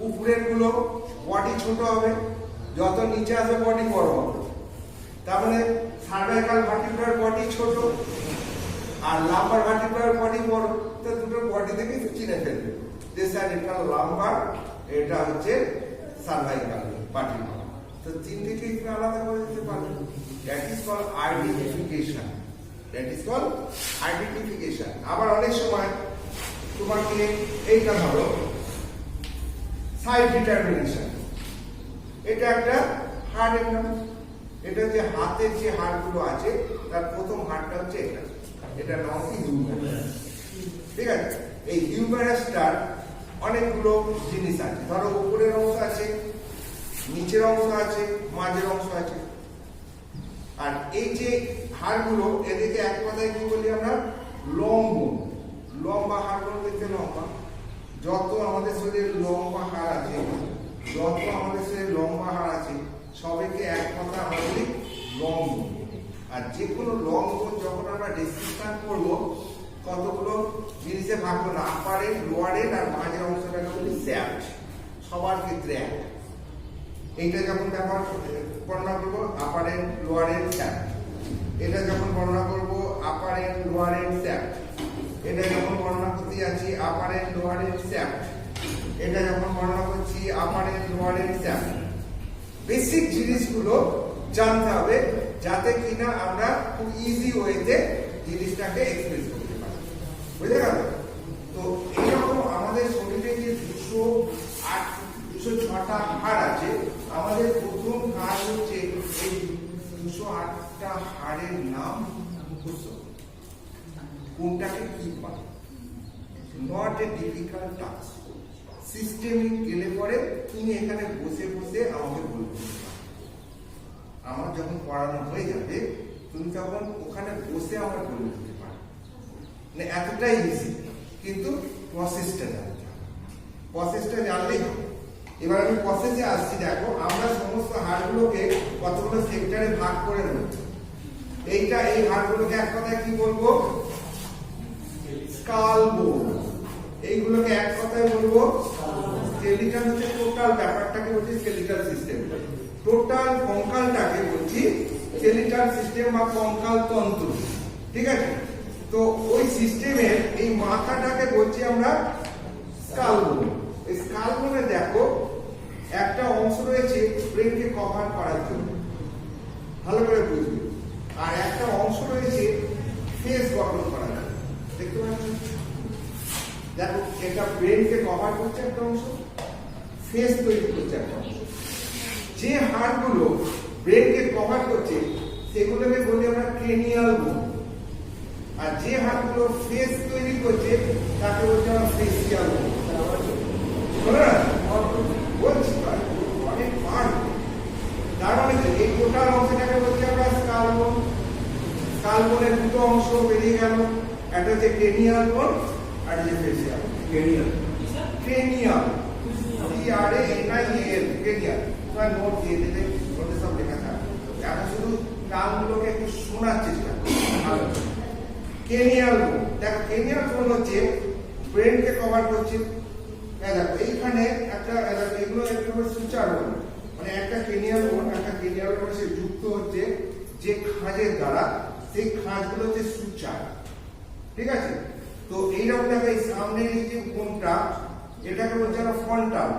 উপরের গুলো বডি ছোট হবে, যত নিচে আসবে বডি বড় হবে। তার মানে সার্ভাইকাল ভার্টিব্রার বডি ছোট আর লাম্বার ভার্টিব্রার বডি বড়, তো দুটো বডি থেকে চিনে ফেলবে যে স্যার এটা লাম্বার, এটা হচ্ছে সার্ভাইকাল ভার্টিব্রা। তো তিনটিকে তুমি আলাদা করে দিতে পারবে। That is call identification, that is call identification. আবার অনেক সময় তোমাকে এইটা ধরো সাইড ডিটারমিনেশন, এটা একটা হাড়ের নাম। এটা যে হাতের যে হাড়গুলো আছে, তার প্রথম হাড়টা হচ্ছে এটা, এটা নাম হচ্ছে হিউমেরাস, ঠিক আছে? এই হিউমেরাসটার অনেকগুলো জিনিস আছে, ধরো উপরের অংশ আছে, নিচের অংশ আছে, মাঝের অংশ আছে। আর এই যে হাড়গুলো, এদিকে এক কথায় কি বলি আমরা? লম্ব, লম্বা হাড়গুলো দেখতে লম্বা। যত আমাদের শরীরে লম্বা হাড় আছে, সবাইকে এক কথা আমরা বলি লম্ব। আর যে কোনো লম্ব যখন আমরা ডিসক্রিপশন করবো, কতগুলো জিনিসে ভাগ করবো, আপার এন্ড, লোয়ার এন্ড আর মাঝের অংশটাকে বলি শ্যাফট, সবার ক্ষেত্রে এক। এইটা যখন বর্ণনা করবো upper end, lower end, shaft. এটা যখন বর্ণনা করবো upper end, lower end, shaft. এটা যখন বর্ণনা করতে যাচ্ছি upper end, lower end, shaft. এটা যখন বর্ণনা করছি upper end, lower end, shaft. Basic জিনিসগুলো জানতে হবে, যাতে কিনা আমরা খুব ইজি ওয়েতে জিনিসটাকে এক্সপ্রেস করতে পারি। বুঝে গেল? তো এইরকম আমাদের শরীরে যে 208 206টা হাড় আছে। আমাদের প্রথম কাজ হচ্ছে এই 208টা হাড়ের নাম মুখস্থ কোনটাকে কি বলে। Not a difficult task. Systemic গেলে পরে তুমি এখানে বসে বসে আমাকে বলবে, আমার যখন পড়ানো হয়ে যাবে তুমি তখন ওখানে বসে আমার বলে দিতে পারো। মানে এতটাই ইজি, কিন্তু প্রসেসটা জানতে হবে। প্রসেসটা জানলেই হবে। এবার আমি প্রসেসে আসছি। দেখো, আমরা সমস্ত হাড়গুলোকে কতগুলো সেক্টরে ভাগ করে নেব। এইটা এই হাড়গুলোকে এক কথায় কি বলবো? স্কাল বোন। এইগুলোকে এক কথায় বলবো স্কেলিটাল। হচ্ছে টোটাল ব্যাপারটাকে বলছি স্কেলিটাল সিস্টেম। টোটাল কঙ্কালটাকে বলছি স্কেলিটাল সিস্টেম বা কঙ্কাল তন্ত্র। ঠিক আছে? তো ওই সিস্টেমের এই মাথাটাকে বলছি আমরা স্কাল বোন। এই স্কাল বোনে দেখো একটা অংশ রয়েছে ব্রেনকে কভার করার জন্য, ভালো করে বুঝবে। আর একটা অংশ রয়েছে ফেস গঠন করার জন্য। দেখতে পাচ্ছ? দেখো, এটা ব্রেনকে কভার করছে একটা অংশ, ফেস তৈরি করছে একটা অংশ। যে হাড়গুলো ব্রেনকে কভার করছে সেগুলোকে বলি আমরা ক্রেনিয়াল বোন। আর যে হাড়গুলো ফেস তৈরি করছে তাকে বলছি আমরা ফেসিয়াল বোন। বলছি অনেক পার্ট। তার মানে এই টোটাল অংশটাকে বলছি আমরা স্কাল বোন। স্কাল বোনের দুটো অংশ বেরিয়ে গেল, একটা হচ্ছে ক্রেনিয়াল বোন আর যে facial. Cranial cranial CRANIAL cranial. তোমার নোট দিয়ে দিলে নোটে সব লেখা থাকে। এখন শুধু নামগুলোকে একটু শোনার চেষ্টা করো। ক্রেনিয়াল বোন, দেখো ক্রেনিয়াল বোন হচ্ছে ব্রেনকে কভার করছে। দেখো এইখানে একটা এগুলো একটু সুচার বোন, মানে একটা ক্রেনিয়াল বোন একটা ক্রেনিয়াল বোন সে যুক্ত হচ্ছে যে খাঁজের দ্বারা, সেই খাঁজগুলো হচ্ছে সুচার। ঠিক আছে? তো এইরকম দেখো এই সামনের এই যে বোনটা এটাকে বলছে আমরা ফ্রন্টাল।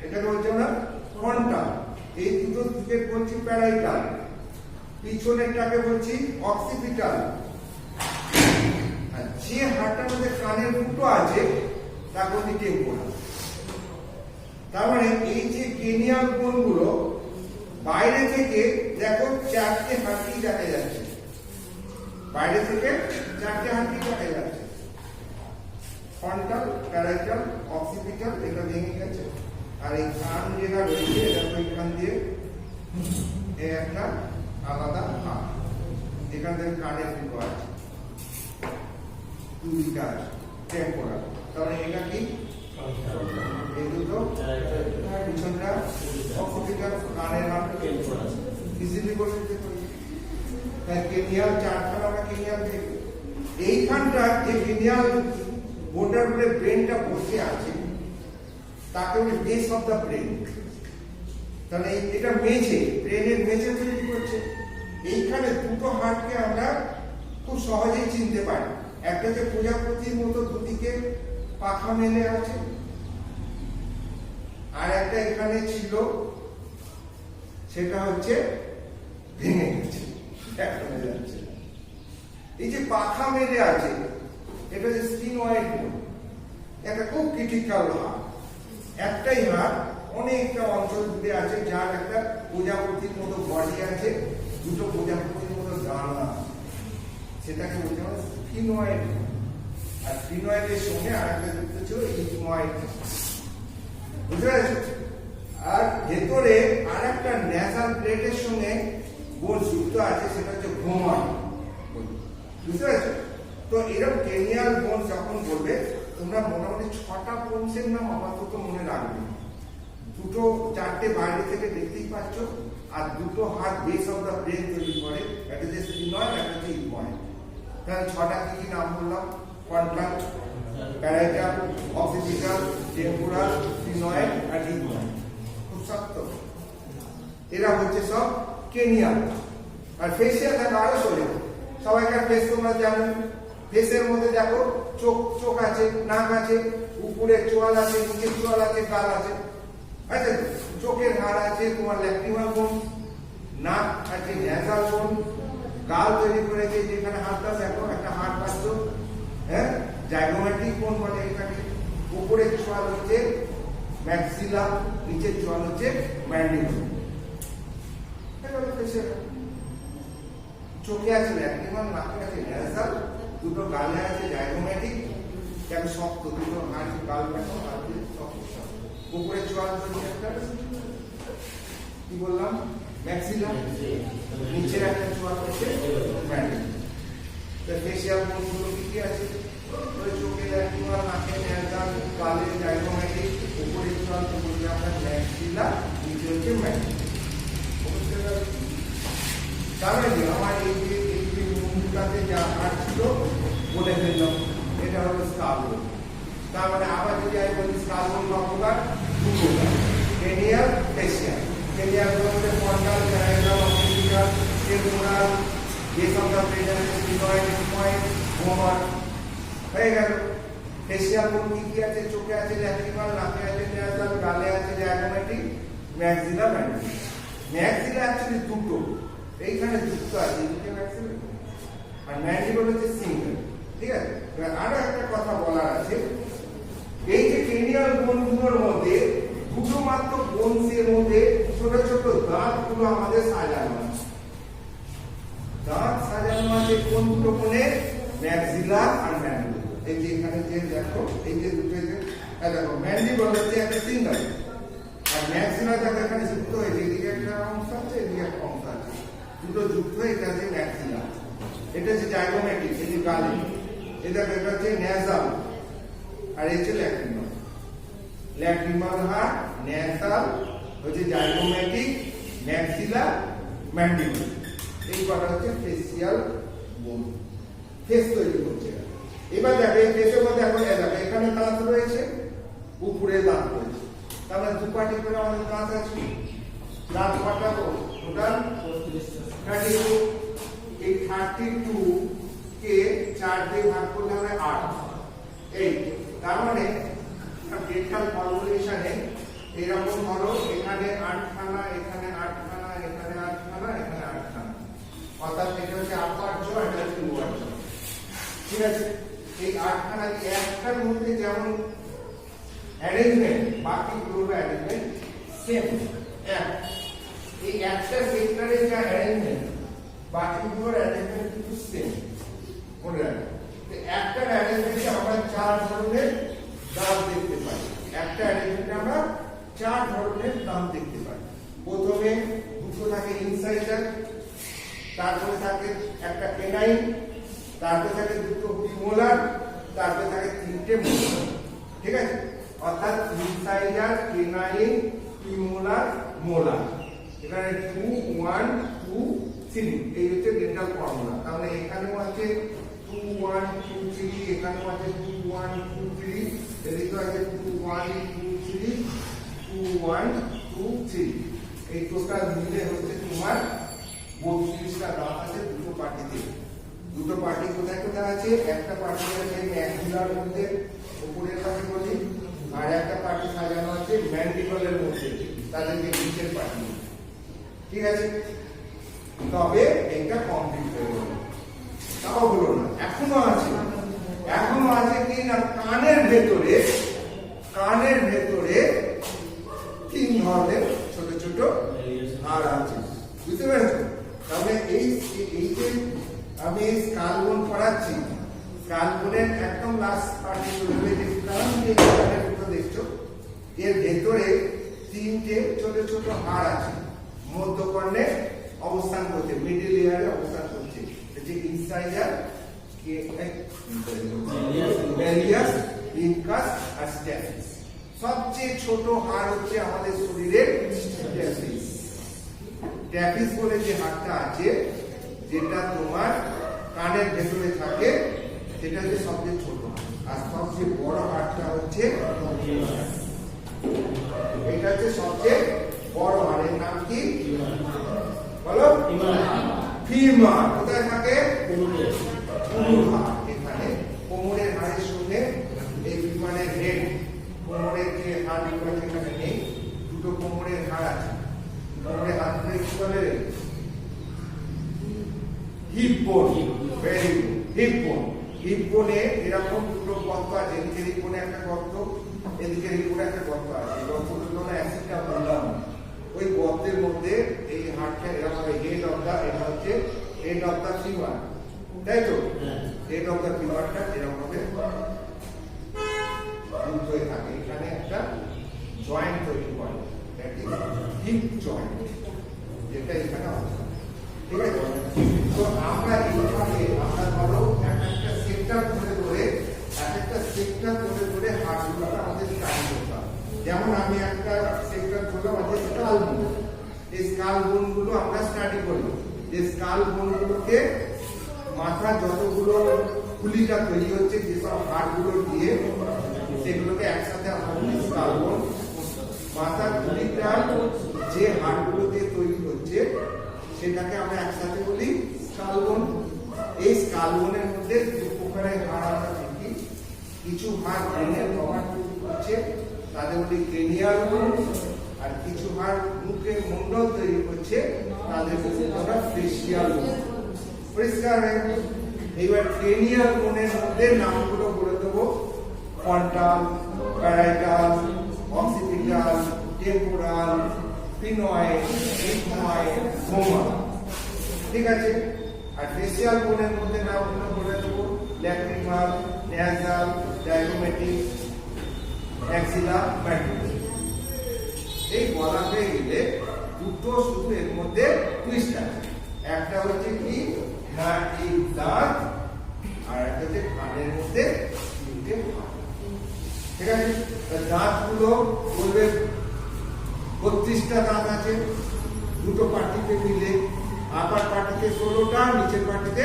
এটাকে বলছে আমরা ফ্রন্টাল। এই দুটো দিকে বলছি প্যারাইটাল। পিছনেরটাকে বলছি অক্সিপিটাল। আর যে হাড়টার মধ্যে কানের ফুটো আছে তাকে বলছি টেম্পোরাল। তার মানে এই যে ক্রেনিয়াল বোনগুলো বাইরে থেকে দেখো চারটে হাড্ডি দেখা যাচ্ছে। বাইরে থেকে চারটে হাড্ডি দেখা যাচ্ছে। ফ্রন্টাল, প্যারাইটাল, অক্সিপিটাল, এটা ভেঙে গেছে। আর এই কান যেটা রয়েছে দেখো এখান দিয়ে একটা আলাদা হাড়, এখান থেকে কানের ফুটো আছে, দুদিকে আছে টেম্পোরাল। তাহলে এটা কি? এই দুটো পিছনটা অক্সিপিটাল, কানের হাড় ইজিলি বলে দিতে পারি। তাই ক্রেনিয়াল চারখানা আমরা ক্রেনিয়াল দেখি। এইখানটা যে ক্রেনিয়াল বোনটার উপরে ব্রেনটা বসে আছে তাকে বলি বেস অফ দ্য ব্রেন। তাহলে এটা মেঝে, ব্রেনের মেঝে তৈরি করছে। এইখানে দুটো হাড়কে আমরা খুব সহজেই চিনতে পারি। একটা হচ্ছে প্রজাপতির মতো দুদিকে পাখা মেলে আছে, আর একটা এখানে ছিল সেটা হচ্ছে ভেঙে গেছে। এই যে পাখা মেলে আছে এটা হচ্ছে স্পিনয়েড বোন। একটা খুব ক্রিটিক্যাল হাড়। একটাই হাড় অনেকটা অঞ্চল জুড়ে আছে, যার একটা প্রজাপতির মতো বডি আছে, দুটো প্রজাপতির মতো ডানা, সেটাকে বলতে হবে স্পিনয়েড। আর স্পিনয়েডের সঙ্গে আরেকটা যুক্ত ছিল ইথময়েড। বুঝতে পারছো? আর ভেতরে আরেকটা ন্যাসাল প্লেটের সঙ্গে বোন যুক্ত আছে, সেটা হচ্ছে ভ্রূমণ। বুঝতে পারছো? তো এরকম ক্রেনিয়াল বোন যখন বলবে তোমরা মোটামুটি 6টা বোনসের নাম আপাতত মনে রাখবে। দুটো চারটে বাইরে থেকে দেখতেই পাচ্ছ, আর দুটো হাত বেস অফ দ্য ব্রেন তৈরি করে, একটা যে স্পিনয়েড, একটা হচ্ছে ইথময়েড। তাহলে 6টা কি কি নাম বললাম? ফ্রন্টাল, প্যারাইটাল, অক্সিপিটাল, টেম্পোরাল, স্পিনয়েড আর ইথময়েড। খুব শক্ত। এরা হচ্ছে সব ক্রেনিয়াল। আর ফেসিয়াল থাকে আরো সোজা। সবাইকার ফেস তোমরা জানো। ফেসের মধ্যে দেখো চোখ আছে, নাক আছে, উপরে চোয়াল আছে, নিচে চোয়াল আছে, গাল আছে। আচ্ছা, চোখের হাড় আছে তোমার ল্যাক্রিমাল বোন, নাক আছে ন্যাসাল বোন, গাল তৈরি করেছে যেখানে হাতটা দেখো একটা হাড় পাচ্ছ, হ্যাঁ, জাইগোমেট্রিক বোন বলে এটাকে। উপরে চোয়াল হচ্ছে ম্যাক্সিলা, নিচের চোয়াল হচ্ছে ম্যান্ডিবল। চোখে আছে ল্যাক্রিমাল, নাকে আছে ন্যাসাল, দুটো গালে আছে জাইগোম্যাটিক, যেন শক্ত, দুটো হাড় গাল ব্যাটো আর শক্ত। উপরে চোয়াল হচ্ছে একটা কি বললাম ম্যাক্সিলা, নিচের একটা চোয়াল হচ্ছে ম্যান্ডিবল। তো ফেশিয়াল কোনগুলো কি কি আছে? ওই চোখে ল্যাক্রিমাল, নাকে ন্যাসাল, গালে জাইগোম্যাটিক, উপরে চোয়াল তো বলতে আমরা ম্যাক্সিলা, নিচে হচ্ছে ম্যান্ডিবল। তার আগে আমার এই যে মুখটাতে যা হাড় ছিল বলে ফেললাম, এটা হলো স্কালবোন। তার মানে আবার যদি আমি বলি স্কালবোন বা প্রকার দুটো, ক্রেনিয়াল, ফেশিয়াল। ক্রেনিয়াল বলতে frontal, parietal, occipital, temporal, base of the brain, sphenoid, point, vomer হয়ে গেল। ফেশিয়াল কোন কি কি আছে? চোখে আছে ল্যাক্রিমাল, নাকে আছে ন্যাসাল, গালে আছে zygomatic, maxilla, mandible. Maxilla actually দুটো, এইখানে যুক্ত আছে দুটো ম্যাক্সিলা, আর ম্যান্ডিবল হচ্ছে সিঙ্গেল। ঠিক আছে, এবার আরো একটা কথা বলার আছে, এই যে ক্রেনিয়াল বোনগুলোর মধ্যে দুটো মাত্র বোনসের মধ্যে ছোট ছোট দাঁতগুলো আমাদের সাজানো আছে। দাঁত সাজানো আছে কোন দুটো কোণে? ম্যাক্সিলা আর ম্যান্ডিবল। এই যে এখানে যে দেখো, এই যে দুটো যে দেখো, ম্যান্ডিবল হচ্ছে একটা সিঙ্গেল, আর ম্যাক্সিলা যাতে এখানে যুক্ত হয়েছে, এদিকে একটা অংশ আছে, এদিকে একটা অংশ আছে, দুটো যুক্ত হয়ে এটা হচ্ছে ম্যাক্সিলা। এটা হচ্ছে জাইগোম্যাটিক, এই যে গালে, এটা হচ্ছে ন্যাসাল, আর এই হচ্ছে ল্যাক্রিমাল। ল্যাক্রিমাল হাড়, ন্যাসাল হচ্ছে জাইগোম্যাটিক, ম্যাক্সিলা, ম্যান্ডিবল। এই কটা হচ্ছে ফেসিয়াল বোন, ফেস তৈরি করছে। এবার দেখো এই ফেসের মধ্যে এখন দেখো এখানে দাঁত রয়েছে, উপরে দাঁত রয়েছে, তার মানে দুপাটি করে আমাদের দাঁত আছে। দাঁত কটা? টোটাল 32। এই 32 কে 4 দিয়ে ভাগ করলে হবে 8। এই তার মানে ডেন্টাল কনভলিউশনে এরকম ধরো, এখানে 8 খানা, এখানে 8 খানা, এখানে 8 খানা, এখানে 8 খানা, অর্থাৎ এটা হচ্ছে আপার জো, এটা হচ্ছে লোয়ার জো। ঠিক আছে, এই 8 খানা একটার মধ্যে যেমন অ্যারেঞ্জমেন্ট, বাকিগুলোর অ্যারেঞ্জমেন্ট সেম এক। এই একটা সেক্টরে যা অ্যারেঞ্জমেন্ট, বাকিগুলোর অ্যারেঞ্জমেন্ট কিন্তু সেম। মনে রাখবে, একটা অ্যারেঞ্জমেন্টে আমরা 4 ধরনের দাঁত দেখতে পাই। একটা অ্যারেঞ্জমেন্টে আমরা 4 ধরনের দাঁত দেখতে পাই। প্রথমে দুটো থাকে ইনসাইজার, তারপরে থাকে একটা কেনাইন, তারপরে থাকে দুটো প্রিমোলার, তারপরে থাকে 3টে মোলার। ঠিক আছে, অর্থাৎ ইনসাইজার, কেনাইন, প্রিমোলার, মোলার। এখানে 2 1 2 3, এই হচ্ছে ডেন্টাল ফর্মুলা। তাহলে এখানেও আছে 2 1 2 3, এখানেও আছে 2 1 2 3, এদিকেও আছে 2 1 2 3 2 1 2 3। এই টোটাল মিলে হচ্ছে তোমার 32টা দাঁত আছে দুটো পার্টিতে। দুটো পার্টি কোথায় কোথায় আছে? একটা পার্টি আছে ম্যাক্সিলার মধ্যে, উপরের পার্টি বলি, আর একটা পার্টি সাজানো আছে ম্যান্ডিবলের মধ্যে, তাদেরকে নিচের পার্টি। ঠিক আছে, তবে এটা কমপ্লিট হয়ে গেল। তাও হলো না, এখনো আছে। এখনো আছে কি না, কানের ভেতরে 3 ধরনের ছোট ছোট হাড় আছে। বুঝতে পেরেছো? তাহলে এই যে আমি স্কালবোন পড়াচ্ছি, স্কালবোনের একদম লাস্ট পার্টি বলবে যে কারণ যে কানের মতো দেখছো, এর ভেতরে 3টে ছোট ছোট হাড় আছে, মধ্যকর্ণে অবস্থান করছে, মিডল ইয়ারে অবস্থান করছে। যে ইনসাইজার, ম্যালিয়াস, ইনকাস আর স্ট্যাফিস। সবচেয়ে ছোট হাড় হচ্ছে আমাদের শরীরের স্ট্যাফিস। স্ট্যাফিস বলে যে হাড়টা আছে, যেটা তোমার কানের ভেতরে থাকে, সেটা হচ্ছে সবচেয়ে ছোট হাড়। আর সবচেয়ে বড় হাড়টা হচ্ছে এটা হচ্ছে সবচেয়ে বড় হাড়ের নাম কি বলো? ফিমার। কোথায় থাকে? এখানে কোমরের হাড়ের সঙ্গে এই ফিমারের হেড, কোমরের যে হাড়গুলো সেখানে নেই, দুটো কোমরের হাড় আছে। কোমরের হাড়গুলো কি বলে? হিপ বোন। ভেরি গুড, হিপ বোন। হিপ বোনে এরকম দুটো গর্ত আছে, নিচের হিপ বোনে একটা গর্ত, এদিকে এই পুরো একটা গর্ত আছে, এই গর্তের জন্য অ্যাসিডটা বললাম, ওই গর্তের মধ্যে এই হাড়টা এরকম হেড অফ দা, এটা হচ্ছে হেড অফ দা ফিমার, তাই তো? হেড অফ দা ফিমারটা এরকম ভাবে যুক্ত হয়ে থাকে, এখানে একটা জয়েন্ট তৈরি করে, দ্যাট ইজ হিপ জয়েন্ট, যেটা এখানে অবস্থা, ঠিক আছে? তো আমরা এইভাবে আমরা ধরো একটা সেক্টর ধরে ধরে একটা সেক্টর ধরে ধরে হাড়গুলোকে আমাদের স্টাডি করতাম। যেমন আমি একটা সেক্টর ধরলাম আমাদের স্কাল বোন, এই স্কাল বোনগুলো আমরা স্টাডি করি, যে স্কাল বোনগুলোকে মাথা যতগুলো খুলিটা তৈরি হচ্ছে যেসব হাড়গুলো দিয়ে, সেগুলোকে একসাথে আমরা বলি স্কাল বোন। মাথার খুলিটা যে হাড়গুলো দিয়ে তৈরি হচ্ছে সেটাকে আমরা একসাথে বলি স্কাল বোন। এই স্কাল বোনের মধ্যে দু প্রকারের হাড় আমরা দেখি, কিছু হাড় ব্রেনের কভার তৈরি করছে, তাদের বলি ক্রেনিয়াল বোন, আর কিছু হাড় মুখের মন্ডল তৈরি করছে, তাদের বলি আমরা ফেসিয়াল বোন। পরিষ্কার হয়ে গেল? এইবার ক্রেনিয়াল বোনের মধ্যে নামগুলো বলে দেবো, frontal, parietal, occipital, temporal, sphenoid, ethmoid, সোমা, ঠিক আছে? আর ফেসিয়াল বোনের মধ্যে নামগুলো বলে দেবো, lacrimal, nasal, zygomatic, maxilla, mandible. এই বলা হয়ে গেলে দুটো শুধু এর মধ্যে টুইস্ট আছে, একটা হচ্ছে কি না এই দাঁত, আর একটা হচ্ছে কানের মধ্যে তিনটে হাড়, ঠিক আছে? দাঁতগুলো বলবে 32টা দাঁত আছে দুটো পার্টিতে মিলে, আপার পার্টিতে 16টা, নিচের পার্টিতে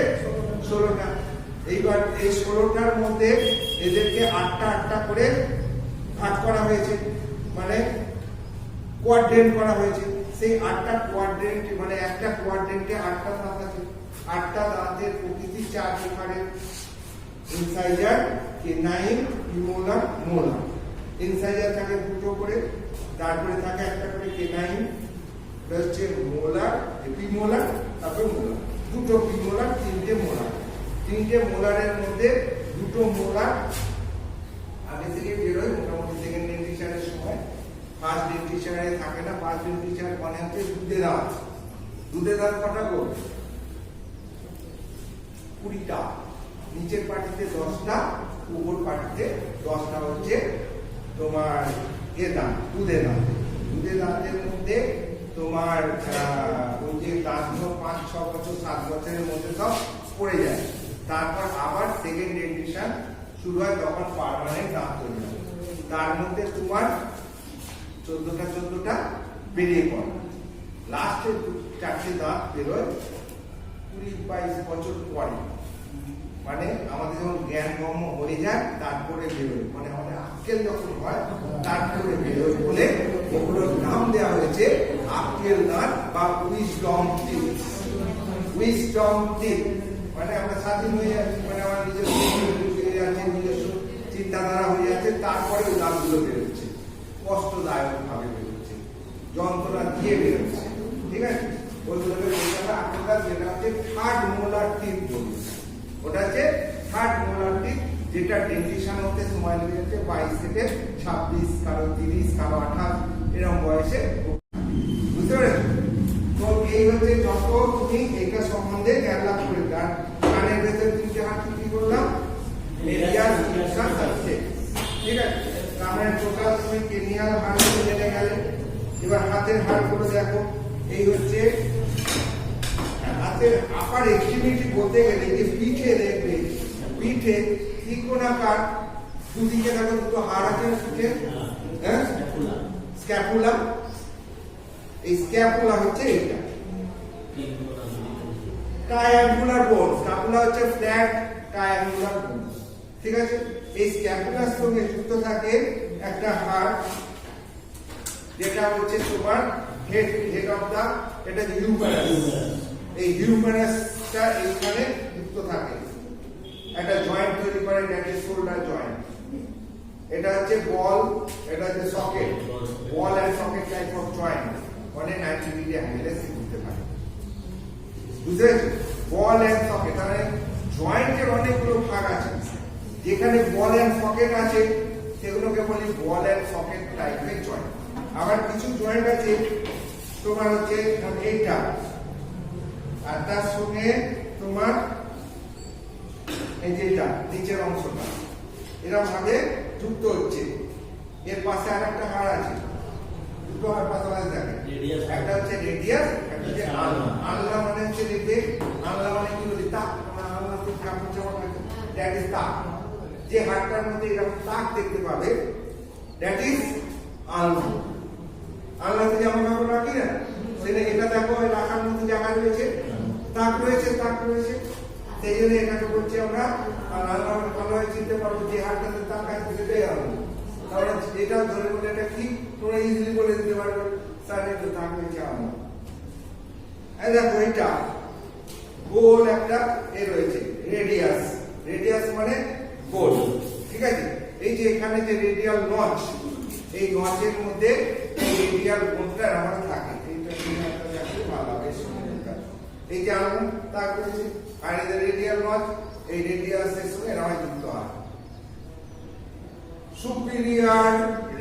16টা। এইবার এই 16টার মধ্যে এদেরকে 8টা করে ভাগ করা হয়েছে, মানে কোয়াড্রেন্ট করা হয়েছে। সেই 8টা কোয়াড্রেন্ট, মানে একটা কোয়াড্রেন্টে 8টা দাঁত আছে, 8টা দাঁতের প্রকৃতি 4 প্রকারের, incisor, canine, premolar, molar. Incisor থাকে দুটো করে, তারপরে থাকে একটা করে কেনাইন, হচ্ছে মোলার, প্রিমোলার, তারপরে মোলার, দুটো প্রিমোলার, তিনটে মোলার। তিনটে মোলারের মধ্যে দুটো মোলার আগে থেকে বেরোয় মোটামুটি সেকেন্ড ডেন্টিশনের সময়, ফার্স্ট ডেন্টিশনে থাকে না। ফার্স্ট ডেন্টিশন মানে হচ্ছে দুধে দাঁত। দুধে দাঁত কটা গো? 20টা। নিচের পার্টিতে 10টা, উপর পার্টিতে 10টা হচ্ছে তোমার এ দাঁত, দুধে দাঁত। দুধে দাঁতের মধ্যে তোমার ওই যে দাঁতগুলো 5-6 বছর 7 বছরের মধ্যে সব পড়ে যায়, তারপর আবার সেকেন্ড ডেন্টিশন শুরু হয়, তখন পার্মানেন্ট দাঁত তৈরি হয়। তার মধ্যে তোমার 14টা বেরিয়ে পড়ে, লাস্টে 4টে দাঁত বেরোয় 20-22 বছর পরে, মানে আমাদের যখন জ্ঞান গম্য হয়ে যায় তারপরে বেরোয়, মানে আমাদের আক্কেল যখন হয় তারপরে বেরোয় বলে ওগুলোর নাম দেওয়া হয়েছে আক্কেল দাঁত বা উইজডম টিথ। উইজডম টিথ মানে আমরা স্বাধীন হয়ে যাচ্ছি, মানে আমার নিজস্ব হয়ে যাচ্ছে, নিজস্ব চিন্তাধারা হয়ে যাচ্ছে, তারপরে ওই দাঁতগুলো বেরোচ্ছে, কষ্টদায়ক ভাবে বেরোচ্ছে, যন্ত্রণা দিয়ে বেরোচ্ছে, ঠিক আছে? ওইগুলোকে আক্কেল দাঁত, যেটা হচ্ছে থার্ড মোলার টিথ বলি, ওটা হচ্ছে থার্ড মোলার টিথ, যেটা ডেন্টিশন হতে সময় লেগে যাচ্ছে 22 থেকে 26, কারো 30, কারো 28 এরকম বয়সে, বুঝতে পেরেছো? তো এই হচ্ছে যত তুমি এটা সম্বন্ধে জ্ঞান লাভ করে, আর কানের ভেতরে 3টে হাড় কি করলাম, মেডিয়াল, সিক্সাস, সাবসেক্স, ঠিক আছে? কানের টোটাল তুমি ক্রেনিয়াল হাড়গুলো জেনে গেলে। এবার হাতের হাড়গুলো দেখো, এই হচ্ছে হাতের আপার এক্সট্রিমিটি বলতে গেলে যে পিঠে দেখবে, পিঠে ত্রিকোণাকার দুদিকে দেখো দুটো হাড় আছে পিঠে, হ্যাঁ, স্ক্যাপুলা। এই স্ক্যাপুলা হচ্ছে এটা ট্রায়াঙ্গুলার বোন, স্ক্যাপুলা হচ্ছে ফ্ল্যাট ট্রায়াঙ্গুলার বোন, ঠিক আছে? এই স্ক্যাপুলার সঙ্গে যুক্ত থাকে একটা হাড়, যেটা হচ্ছে তোমার হেড অফ দা, এটা হিউম্যারাস। এই হিউম্যারাসটা এইখানে যুক্ত থাকে, একটা জয়েন্ট তৈরি করে, এটা শোল্ডার জয়েন্ট। এটা হচ্ছে বল, এটা হচ্ছে socket, ball and socket type of joint, মানে 90 ডিগ্রি অ্যাঙ্গেলে ঘুরতে পারে, বুঝতে পেরেছো? বল এন্ড সকেট, মানে জয়েন্টের অনেকগুলো ভাগ আছে, যেখানে বল এন্ড সকেট আছে সেগুলোকে বলি বল এন্ড সকেট টাইপের জয়েন্ট। আবার কিছু জয়েন্ট আছে তোমার হচ্ছে এইটা, আর তার সঙ্গে তোমার এই যে এটা নিচের অংশটা এরকম ভাবে যুক্ত হচ্ছে। এর পাশে আর একটা হাড় আছে, দুটো হাড় পাশাপাশি থাকে, একটা হচ্ছে রেডিয়াস, একটা হচ্ছে আনলা। আনলা মানে হচ্ছে দেখবে, আনলা মানে কি বলি তাক, আনলা তো কাপড় জামা পরে, দ্যাট ইজ তাক। যে হাড়টার মধ্যে এরকম তাক দেখতে পাবে দ্যাট ইজ আনলা। আনলাতে জামা কাপড় রাখি না, সেটা এটা দেখো রাখার মধ্যে জায়গা রয়েছে, তাক রয়েছে, তাক রয়েছে, সেই জন্য এটাকে বলছি আমরা আনলা। ভালোভাবে চিনতে পারবো যে হাড়টাতে তাক আছে সেটাই আনলা। তাহলে এটা ধরে বলে এটা কি তোমরা ইজিলি বলে দিতে পারবে, স্যার এটা তাক রয়েছে আনলা। এই দেখো এটা গোল একটা এ রয়েছে রেডিয়াস, রেডিয়াস মানে গোল, ঠিক আছে। এই যে এখানে যে রেডিয়াল নচ, এই নচের মধ্যে এই রেডিয়াল কোণটা আমার থাকে, এইটা একটা দেখো ভালো বেশ সুন্দর। এই যে আনলা তাক রয়েছে, আর এই যে রেডিয়াল নচ এই রেডিয়াসের সঙ্গে এরা যুক্ত হয়। সুপিরিয়র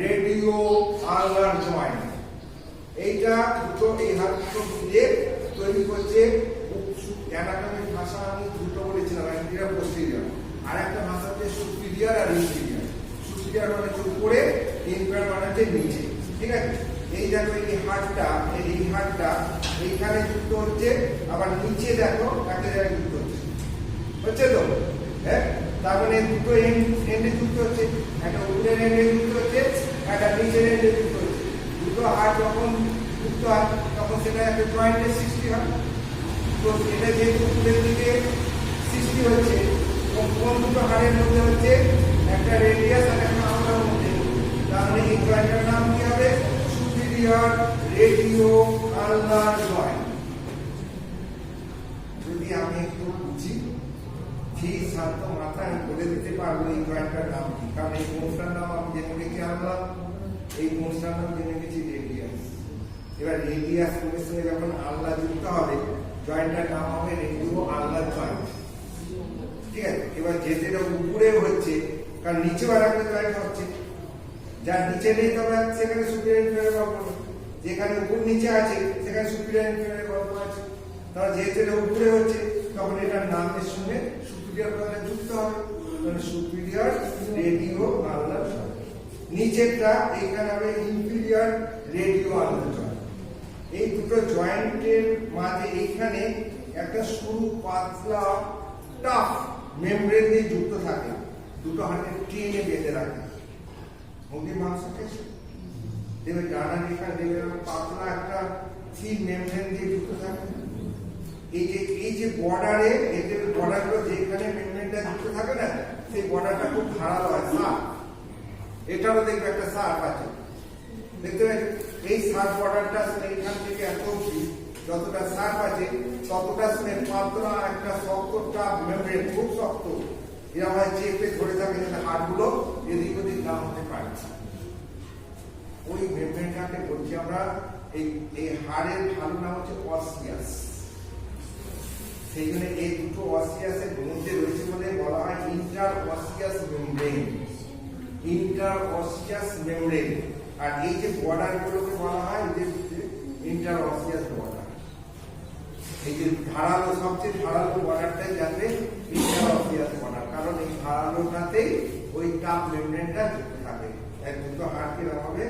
রেডিও আনলার জয়েন্ট, এইটা দুটো এই হাত দুটো মিলে তৈরি করছে অ্যানাটমিক ভাষা। আমি দুটো বলেছিলাম, অ্যান্টিরিয়র পোস্টেরিয়র, আর একটা ভাষা হচ্ছে সুপিরিয়র আর ইনফিরিয়র। সুপিরিয়র মানে হচ্ছে উপরে, ইনফিরিয়র মানে হচ্ছে নিচে, ঠিক আছে। এই দেখো এই হাড়টা, এই হাড়টা এইখানে যুক্ত হচ্ছে, আবার নিচে দেখো একটা জায়গায় যুক্ত হচ্ছে তো, হ্যাঁ। তার মানে দুটো এন্ডে যুক্ত হচ্ছে, একটা উপরের এন্ডে যুক্ত হচ্ছে, একটা নিচের এন্ডে যুক্ত হচ্ছে। দুটো হাড় যখন যুক্ত হয় তখন সেটা একটা জয়েন্টের সৃষ্টি হয়। তো এটা যেহেতু উপরের দিকে সৃষ্টি হচ্ছে, কোন দুটো হাড়ের মধ্যে হচ্ছে একটা রেডিয়াস আর একটা আনলার মধ্যে, তাহলে এই জয়েন্টের নাম কি হবে? Superior radio ulnar joint. যদি আমি একটু বুঝি ঠিক শান্ত মাথায় আমি বলে দিতে পারবো এই জয়েন্টটার নাম কি, কারণ এই কোণটার নাম আমি জেনে গেছি আনলা, এই কোণটার নাম জেনে গেছি রেডিয়াস। এবার রেডিয়াস কোণের সঙ্গে যখন আনলা যুক্ত হবে, জয়েন্টটার নাম হবে রেডিও আনলার জয়েন্ট, ঠিক আছে। এবার যেটা উপরে হচ্ছে, কারণ নিচে আর একটা জয়েন্ট হচ্ছে, যার নিচে নেই তবে সেখানে সুপিরিয়র ইনফিরিয়র গল্প নেই, যেখানে উপর নিচে আছে সেখানে সুপিরিয়র ইনফিরিয়র গল্প আছে। তাহলে যেহেতু এটা উপরে হচ্ছে তখন এটার নামের সঙ্গে সুপিরিয়র কথা যুক্ত হবে, মানে সুপিরিয়র রেডিও আনলার জয়েন্ট। নিচেরটা এইখানে হবে ইনফিরিয়র রেডিও আনলার জয়েন্ট। এই দুটো জয়েন্টের মাঝে এইখানে একটা সরু পাতলা টাফ মেমব্রেন দিয়ে যুক্ত থাকে, দুটো হাতে টেনে বেঁধে রাখে। মুরগির মাংস খেয়েছে দেবে, ডানার এখানে দেবে পাতলা একটা থিন মেমব্রেন দিয়ে যুক্ত থাকে। এই যে বর্ডারে, এই যে বর্ডারগুলো যেখানে মেমব্রেনটা যুক্ত থাকে না, সেই বর্ডারটা খুব ধারালো হয়, সাপ। এটারও দেখবে একটা সাপ আছে, দেখতে পাচ্ছি। এই সাপ বর্ডারটা এইখান থেকে এত যতটা সাপ আছে ততটা পাতলা একটা শক্ত টাপ মেমব্রেন, খুব শক্ত, এরা হয় চেপে ধরে থাকে যাতে হাড়গুলো এদিক ওদিক না হতে পারে। ওই মেমব্রেনটাকে বলছি আমরা, এই হাড়ের ভালো নাম হচ্ছে অসিয়াস। সেই জন্য এই দুটো অসিয়াসের মধ্যে রয়েছে বলে বলা হয় inter osseous membrane, inter osseous membrane. আর এই যে বর্ডার গুলোকে বলা হয় যে ইন্টার অসিয়াস বর্ডার। এই যে ধারালো, সবচেয়ে ধারালো বর্ডারটাই যাতে ইন্টার অসিয়াস বর্ডার, কারণ এই ধারালোটাতেই ওই টাপ মেমব্রেনটা যুক্ত থাকে। এক দুটো হাড়কে ভাবে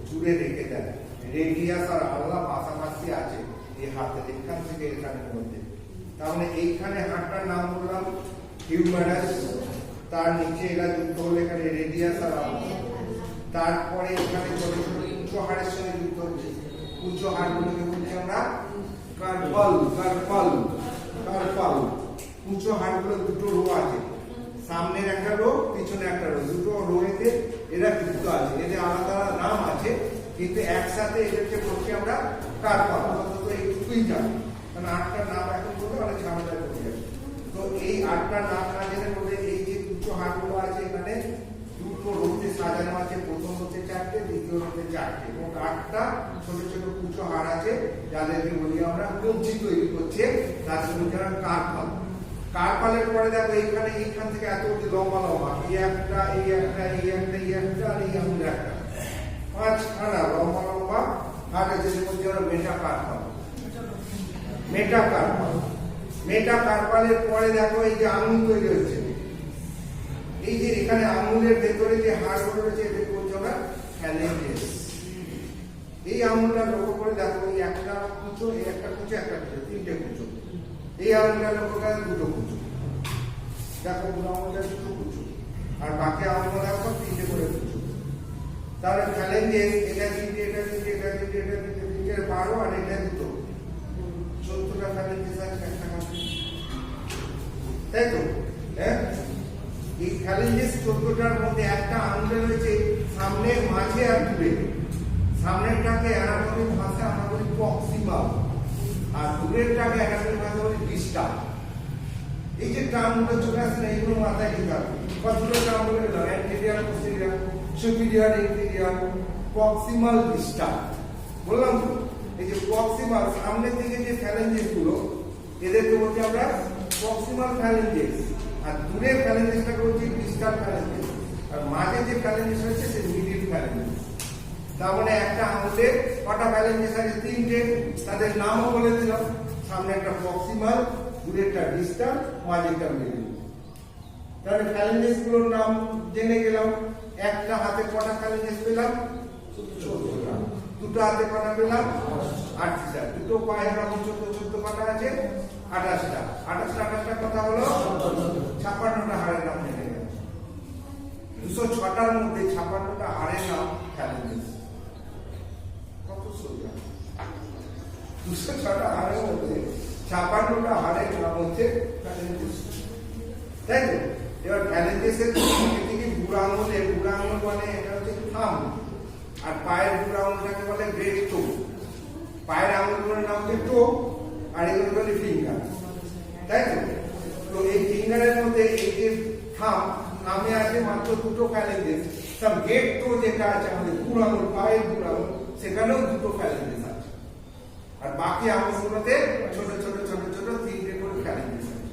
জুড়ে রেখে দেয়। রেডিয়াস আর আনলা পাশাপাশি আছে এই হাতের এখান থেকে এখানের মধ্যে। তাহলে এইখানে হাড়টার নাম বললাম হিউমেরাস, তার নিচে এরা যুক্ত হলে এখানে রেডিয়াস আর আনলা। তারপরে এখানে ছোট ছোট উঁচু হাড়ের সঙ্গে যুক্ত হচ্ছে, উঁচু হাড়গুলোকে বলছি আমরা কার্পাল। Carpal, carpal. উঁচু হাড়গুলো দুটো রো আছে, সামনের একটা রো, পিছনে একটা রো, দুটো রোয়েতে এরা যুক্ত আছে। এদের আলাদা নাম আছে, কিন্তু একসাথে এদেরকে বলছি আমরা কার্পাল। অন্তত এইটুকুই জানি, কারণ আটটা নাম এখন বলতে অনেক ঝামেলা করে যাবে। তো এই আটটা নাম না জেনে বলে এই যে উঁচু হাড়গুলো আছে এখানে দুটো রোতে সাজানো আছে, প্রথম রোতে চারটে, দ্বিতীয় রোতে চারটে, এবং আটটা ছোট ছোট কুচো হাড় আছে যাদেরকে বলি আমরা কঞ্চি তৈরি করছে, তাদের মধ্যে কার্পাল। কার্পালের পরে দেখো এইখান থেকে এত অব্দি লম্বা লম্বা, এই একটা আর এই আঙুলে একটা, 5খানা লম্বা লম্বা হাট আছে, যেটা বলছি আমরা মেটাকার্পাল। মেটাকার্পালের পরে দেখো এই যে আঙুল তৈরি হচ্ছে, এই যে এখানে আঙুলের ভেতরে যে হাড়গুলো রয়েছে এদের বলছি আমরা ফ্যালেঞ্জেস। এই আঙুলটা লক্ষ্য করে দেখো, এই একটা কুচো, এই একটা কুচো, একটা কুচো, 3টে কুচো। এই আঙুলটা লক্ষ্য করে 2টো কুচো, দেখো বুড়ো আঙুলটা 2টো কুচো, আর বাকি আঙুল দেখো 3টে করে কুচো। তাহলে ফ্যালেঞ্জেস এটা 3টে, এটা 3টে, এটা 3টে, এটা 3টে, 3টে 12, আর এটা 2টো, 14টা ফ্যালেঞ্জেস আছে একটা কাছে, তাই তো? হ্যাঁ, এই ফ্যালেঞ্জেস 14টার মধ্যে একটা আঙুলে রয়েছে সামনে, মাঝে আর দূরে। সামনেরটাকে অ্যানাটমিক ভাষায় আমরা বলি প্রক্সিমাল, আর দূরেরটাকে অ্যানাটমিক ভাষায় বলি ডিস্টাল। এই যে টার্মগুলো চলে আসে না, এগুলো মাথায় দিতে হবে। কতগুলো টার্ম বলে দিলাম, anterior, posterior, superior, inferior, proximal, distal. বললাম তো, এই যে প্রক্সিমাল সামনের দিকে যে ফ্যালেঞ্জেস গুলো, এদেরকে বলছি আমরা প্রক্সিমাল ফ্যালেঞ্জেস, আর দূরের ফ্যালেঞ্জেসটাকে বলছি ডিস্টাল ফ্যালেঞ্জেস, আর মাঝে যে ফ্যালেঞ্জেস হচ্ছে সে মিডিল ফ্যালেঞ্জেস। তার মানে একটা আঙুলে কটা ফ্যালেঞ্জেস আছে? 3টে। তাদের নামও বলে দিলাম, সামনে একটা প্রক্সিমাল, দূরেরটা ডিস্টাল, মাঝেরটা মিডিল। তাহলে ফ্যালেঞ্জেস গুলোর নাম জেনে গেলাম। একটা হাতে কটা ফ্যালেঞ্জেস পেলাম? 14টা। দুটো হাতে কটা পেলাম? 8টা। দুটো পায়ের নাম 14 কটা আছে? 28টা। 28টা কথা হলো 56টা হাড়ের নাম জেনে গেলাম। 206টার মধ্যে 56টা হাড়ের নাম ফ্যালেঞ্জেস। কত সোজা! 206টা হাড়ের মধ্যে 56টা হাড়ের নাম হচ্ছে ফ্যালেঞ্জেস, তাই তো? এবার ফ্যালেঞ্জেসের থেকে বুড়ো আঙুল মানে এটা হচ্ছে থাম্ব, আর পায়ের বুড়ো আঙুলটাকে বলে গ্রেট টো। পায়ের আঙুলগুলোর নাম হচ্ছে টো, আর এগুলো বলে ফিঙ্গার, তাই তো? তো এই ফিঙ্গারের মধ্যে এই যে থামে আছে মাত্র 2টো ফ্যালেঞ্জেস। সব গেট টো যেটা আছে আমাদের বুড়ো আঙুল, পায়ের বুড়ো আঙুল, সেখানেও 2টো ফ্যালেঞ্জেস আছে, আর বাকি আঙুলগুলোতে ছোট ছোট 3টে করে ফ্যালেঞ্জেস আছে।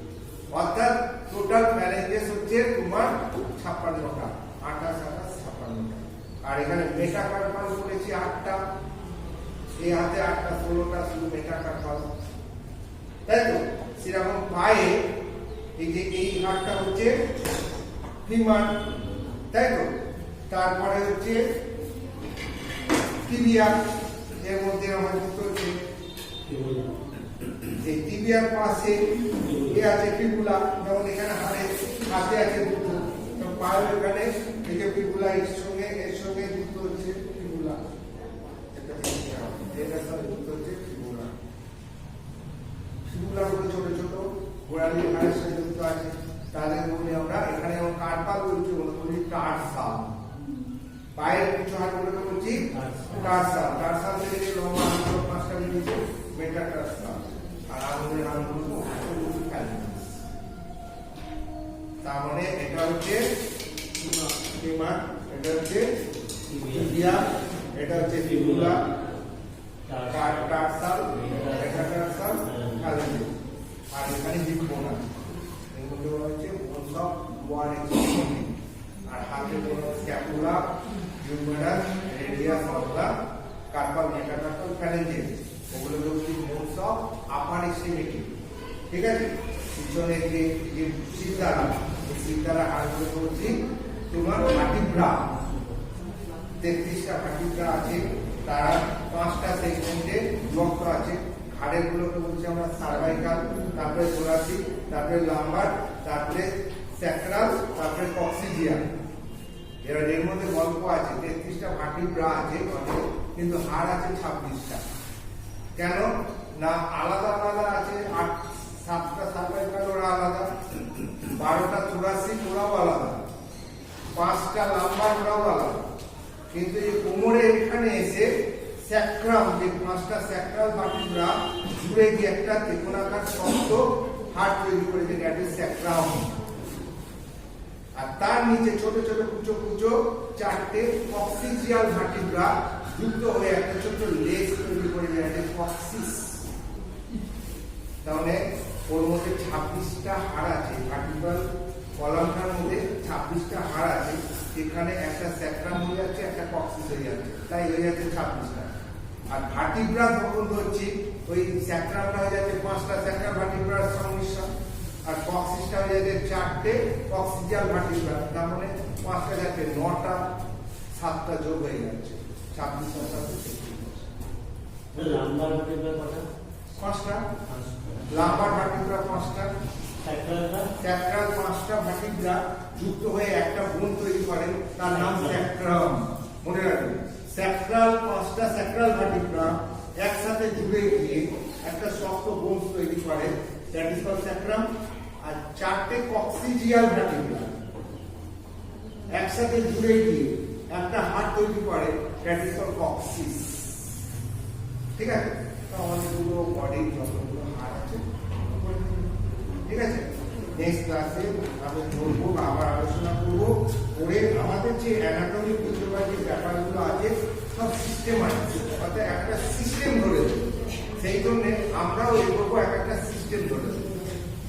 অর্থাৎ টোটাল ফ্যালেঞ্জেস হচ্ছে তোমার 56টা, 58, আর এখানে মেটাকার্পাল বলেছি 8টা, এই হাতে 8টা, 16টা শুধু মেটাকার্পাল, তাই তো? সেরকম পায়ে এই যে এই হাড়টা হচ্ছে ফিমার, তাই তো? তারপরে হচ্ছে টিবিয়া, এর মধ্যে আমার যুক্ত হচ্ছে এই টিবিয়ার পাশে এ আছে ফিবুলা, যেমন এখানে হাতে আছে দুটো, তো পায়ের এখানে এই যে ফিবুলা এর সঙ্গে যুক্ত হচ্ছে ফিবুলা, এটার সাথে যুক্ত হচ্ছে ফিবুলা। ফিবুলা গুলো ছোট ছোট গোড়ালির হাড়ের সাথে যুক্ত আছে, তাদের বলি আমরা এখানে কার্পাল বলছি, বলি টার্সাল। পায়ের কিছু হাড়গুলোকে বলছি টার্সাল। টার্সাল থেকে যে লম্বা হাড়গুলো 5টা বেরিয়েছে মেটাটার্সাল, আর আঙুলের হাড়গুলো ফ্যালেঞ্জেস। তার মানে এটা হচ্ছে ফিমার, এটা হচ্ছে টিবিয়া, এটা হচ্ছে ফিবুলা, টার্সাল, মেটাটার্সাল, ফ্যালেঞ্জেস, আর এখানে যে বোনা, এগুলো হচ্ছে বোনস অফ লোয়ার এক্সট্রিমিটি, আর হাতে বলা scapula, humerus, radius of the carpal, metacarpal, phalanges, ওগুলো হচ্ছে বোনস অফ আপার এক্সট্রিমিটি, ঠিক আছে? পিছনে যে সিদ্ধারা, এই সিদ্ধারা হাড়গুলো বলছি তোমার ভার্টিব্রা, 33টা ভার্টিব্রা আছে, তারা 5টা সেগমেন্টে বিভক্ত আছে। হাড়ের গুলোকে বলছি আমরা সার্ভাইকাল, তারপরে থোরাসিক, তারপরে লাম্বার, তারপরে স্যাক্রাল, তারপরে কক্সিজিয়াল। এবার এর মধ্যে গল্প আছে, 33টা ভার্টিব্রা আছে, কিন্তু হাড় আছে 26টা। কেন না? আলাদা আলাদা আছে, 7টা সার্ভাইকাল ওরা আলাদা, 12টা থোরাসিক ওরাও আলাদা, 5টা লাম্বার ওরাও আলাদা, কিন্তু এই কোমরে এখানে এসে স্যাক্রাম, যে 5টা স্যাক্রাল ভার্টিব্রা জুড়ে গিয়ে একটা ত্রিকোণাকার শক্ত হাড় তৈরি করেছে, দ্যাট ইজ স্যাক্রাম। আর তার নিচে ছোট ছোট কুচো কুচো 4টে কক্সিজিয়াল ভার্টিব্রা যুক্ত হয়ে একটা ছোট লেজ তৈরি করে, দ্যাট ইজ কক্সিস। তাহলে ওর মধ্যে 26টা হাড় আছে, ভার্টিব্রাল কলামটার মধ্যে 26টা হাড় আছে, সেখানে একটা স্যাক্রাম হয়ে যাচ্ছে, একটা কক্সিস হয়ে যাচ্ছে, তাই হয়ে যাচ্ছে 26টা। আর ভার্টিব্রা যখন ধরছি ওই স্যাক্রামটা হয়ে যাচ্ছে 5টা স্যাক্রাম ভার্টিব্রার সংমিশ্রণ, আর কক্সিসটা হয়ে যাচ্ছে 4টে কক্সিজিয়াল ভার্টিব্রা, তার মানে 5টা যাচ্ছে 9টা, 7টা যোগ হয়ে যাচ্ছে 26টার সাথে 36। লাম্বার ভার্টিব্রা কটা? 5টা লাম্বার ভার্টিব্রা, 5টা স্যাক্রালটা, স্যাক্রাল 5টা ভার্টিব্রা যুক্ত হয়ে একটা বোন তৈরি করে, তার নাম স্যাক্রাম। মনে রাখবেন, স্যাক্রাল 5টা স্যাক্রাল ভার্টিব্রা একসাথে জুড়ে গিয়ে একটা শক্ত বোন তৈরি করে, দ্যাট ইজ কল্ড স্যাক্রাম। আর 4টে কক্সিজিয়াল ভার্টিব্রা একসাথে জুড়ে গিয়ে একটা হাড় তৈরি করে, দ্যাট ইজ কল্ড কক্সিস। ঠিক আছে? তো আমাদের পুরো বডির যতগুলো হাড় আছে, ঠিক আছে, নেক্সট ক্লাসে আমি বলবো, আবার আলোচনা করবো, করে আমাদের যে অ্যানাটমিক ফিজিওলজি ব্যাপারগুলো আছে সব সিস্টেমাটিক, অর্থাৎ একটা সিস্টেম ধরে দেবো। সেই জন্য আমরাও এগোবো একটা সিস্টেম ধরে দেবো,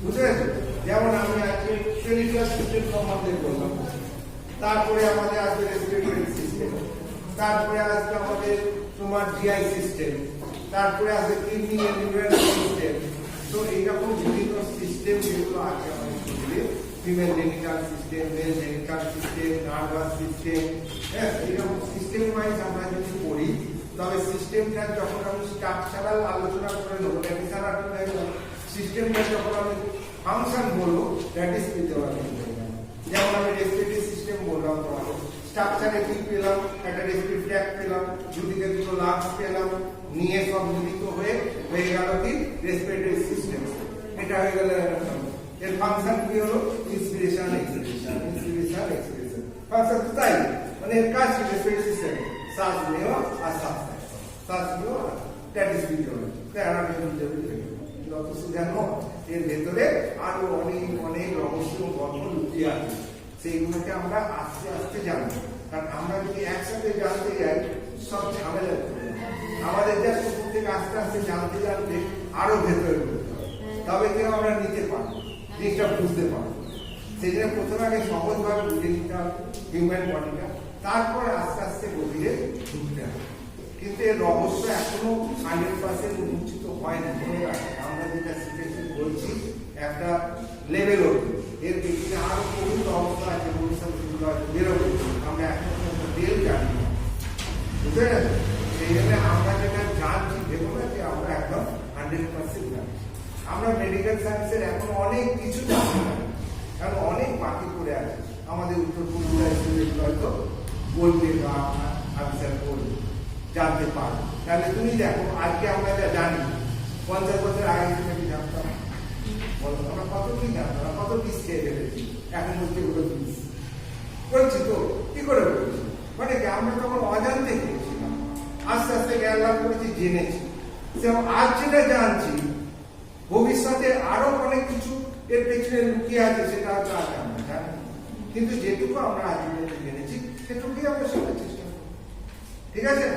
বুঝতে পেরেছো? যেমন আমি আজকে ক্লিনিক্যাল সিস্টেম সম্বন্ধে বললাম, তারপরে আমাদের আসবে রেসপিরেটরি সিস্টেম, তারপরে আসবে আমাদের তোমার জিআই সিস্টেম, তারপরে আসবে কিডনি এন্ড লিভার সিস্টেম। তো এইরকম বিভিন্ন সিস্টেম যেগুলো আছে আমাদের শরীরে, female genital system, male genital system, nervous system, হ্যাঁ, এইরকম সিস্টেম ওয়াইজ আমরা যদি পড়ি, তবে সিস্টেমটা যখন আমি স্ট্রাকচারাল আলোচনা করে নেবো, দ্যাট ইজ আর সিস্টেমটা যখন আমি ফাংশন বলবো, দ্যাট ইজ ফিজিওলজি। যেমন আমি রেসপিরেটরি সিস্টেম বললাম তোমাকে, স্ট্রাকচারে কি পেলাম, একটা রেসপিরেটরি ট্র্যাক্ট পেলাম, দুদিকে দুটো লাংস পেলাম, নিয়ে সব মিলিত হয়ে গেল কি রেসপিরেটরি সিস্টেম। এটা হয়ে গেল এর ফাংশন কি হলো, inspiration expiration, inspiration expiration, function তো তাই, মানে এর কাজ কি রেসপিরেটরি সিস্টেম, শ্বাস নেওয়া আর শ্বাস নেওয়া, শ্বাস নেওয়া, দ্যাট ইজ ফিজিওলজি। যত জানো এর ভেতরে আরো অনেক অনেক রহস্য গল্প লুকিয়ে আছে, সেইগুলোকে আমরা আস্তে আস্তে জানবো। কারণ আমরা যদি একসাথে জানতে যাই সব ঝামেলা, আমাদের যা শুরু থেকে আস্তে আস্তে জানতে জানতে আরো ভেতরে ঢুকতে হবে, তবে কেউ আমরা নিতে পারবো, জিনিসটা বুঝতে পারবো। সেই জন্য প্রথমে আগে সহজভাবে বুঝে নিতে হবে হিউম্যান বডিটা, তারপরে আস্তে আস্তে গভীরে ঢুকতে হবে। কিন্তু এর রহস্য এখনো 100% উন্মোচিত হয়নি। মনে রাখবেন, আমরা যেটা শিখেছি বলছি একটা লেভেল অবধি, এর পিছনে আরো বহু অবস্থা আছে, ভবিষ্যৎ বেরোবে, আমরা এখন রিয়েল জানি না, বুঝতে পেরেছেন? সেই জন্য আমরা যেটা জানছি ভেবো না যে আমরা একদম 100% জানি। আমরা মেডিকেল সায়েন্সের এখন অনেক কিছু জানি না, কারণ অনেক বাকি পড়ে আছে। আমাদের উত্তর পূর্বাঞ্চলের স্টুডেন্ট হয়তো বলবে বা আবিষ্কার করবে, জানতে পারবে। তাহলে তুমি দেখো, আজকে আমরা যা জানি 50 বছর আগে তুমি কি জানতাম? বলো, আমরা কত কি জানতাম, কত পিস খেয়ে ফেলেছি, এখন বলছি ওগুলো পিস করছি। তো কি করে বলছি, মানে কি আমরা তখন অজান্তে খেয়েছিলাম, আস্তে আস্তে জ্ঞান লাভ করেছি, জেনেছি। আজ যেটা জানছি, ভবিষ্যতে আরো অনেক কিছু এর পেছনে লুকিয়ে আছে, সেটা হয়তো আজ আমরা জানি। কিন্তু যেটুকু আমরা আজ জেনেছি সেটুকুই আমরা শেখার চেষ্টা করি, ঠিক আছে?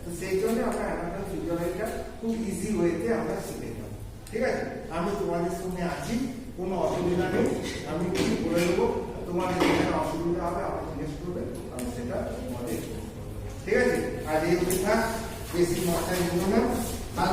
তো সেই জন্য আমরা অ্যানাটমি ফিজিওলজিটা খুব ইজি ওয়েতে আমরা শিখে যাব, ঠিক আছে? আমি তোমাদের সঙ্গে আছি, কোনো অসুবিধা নেই, আমি কিছু বলে দেবো, তোমাদের যেখানে অসুবিধা হবে আমাকে জিজ্ঞেস করবে, আমি সেটা তোমাদের, ঠিক আছে? আর এই কথা বেশি মাথায় নিও না, কাল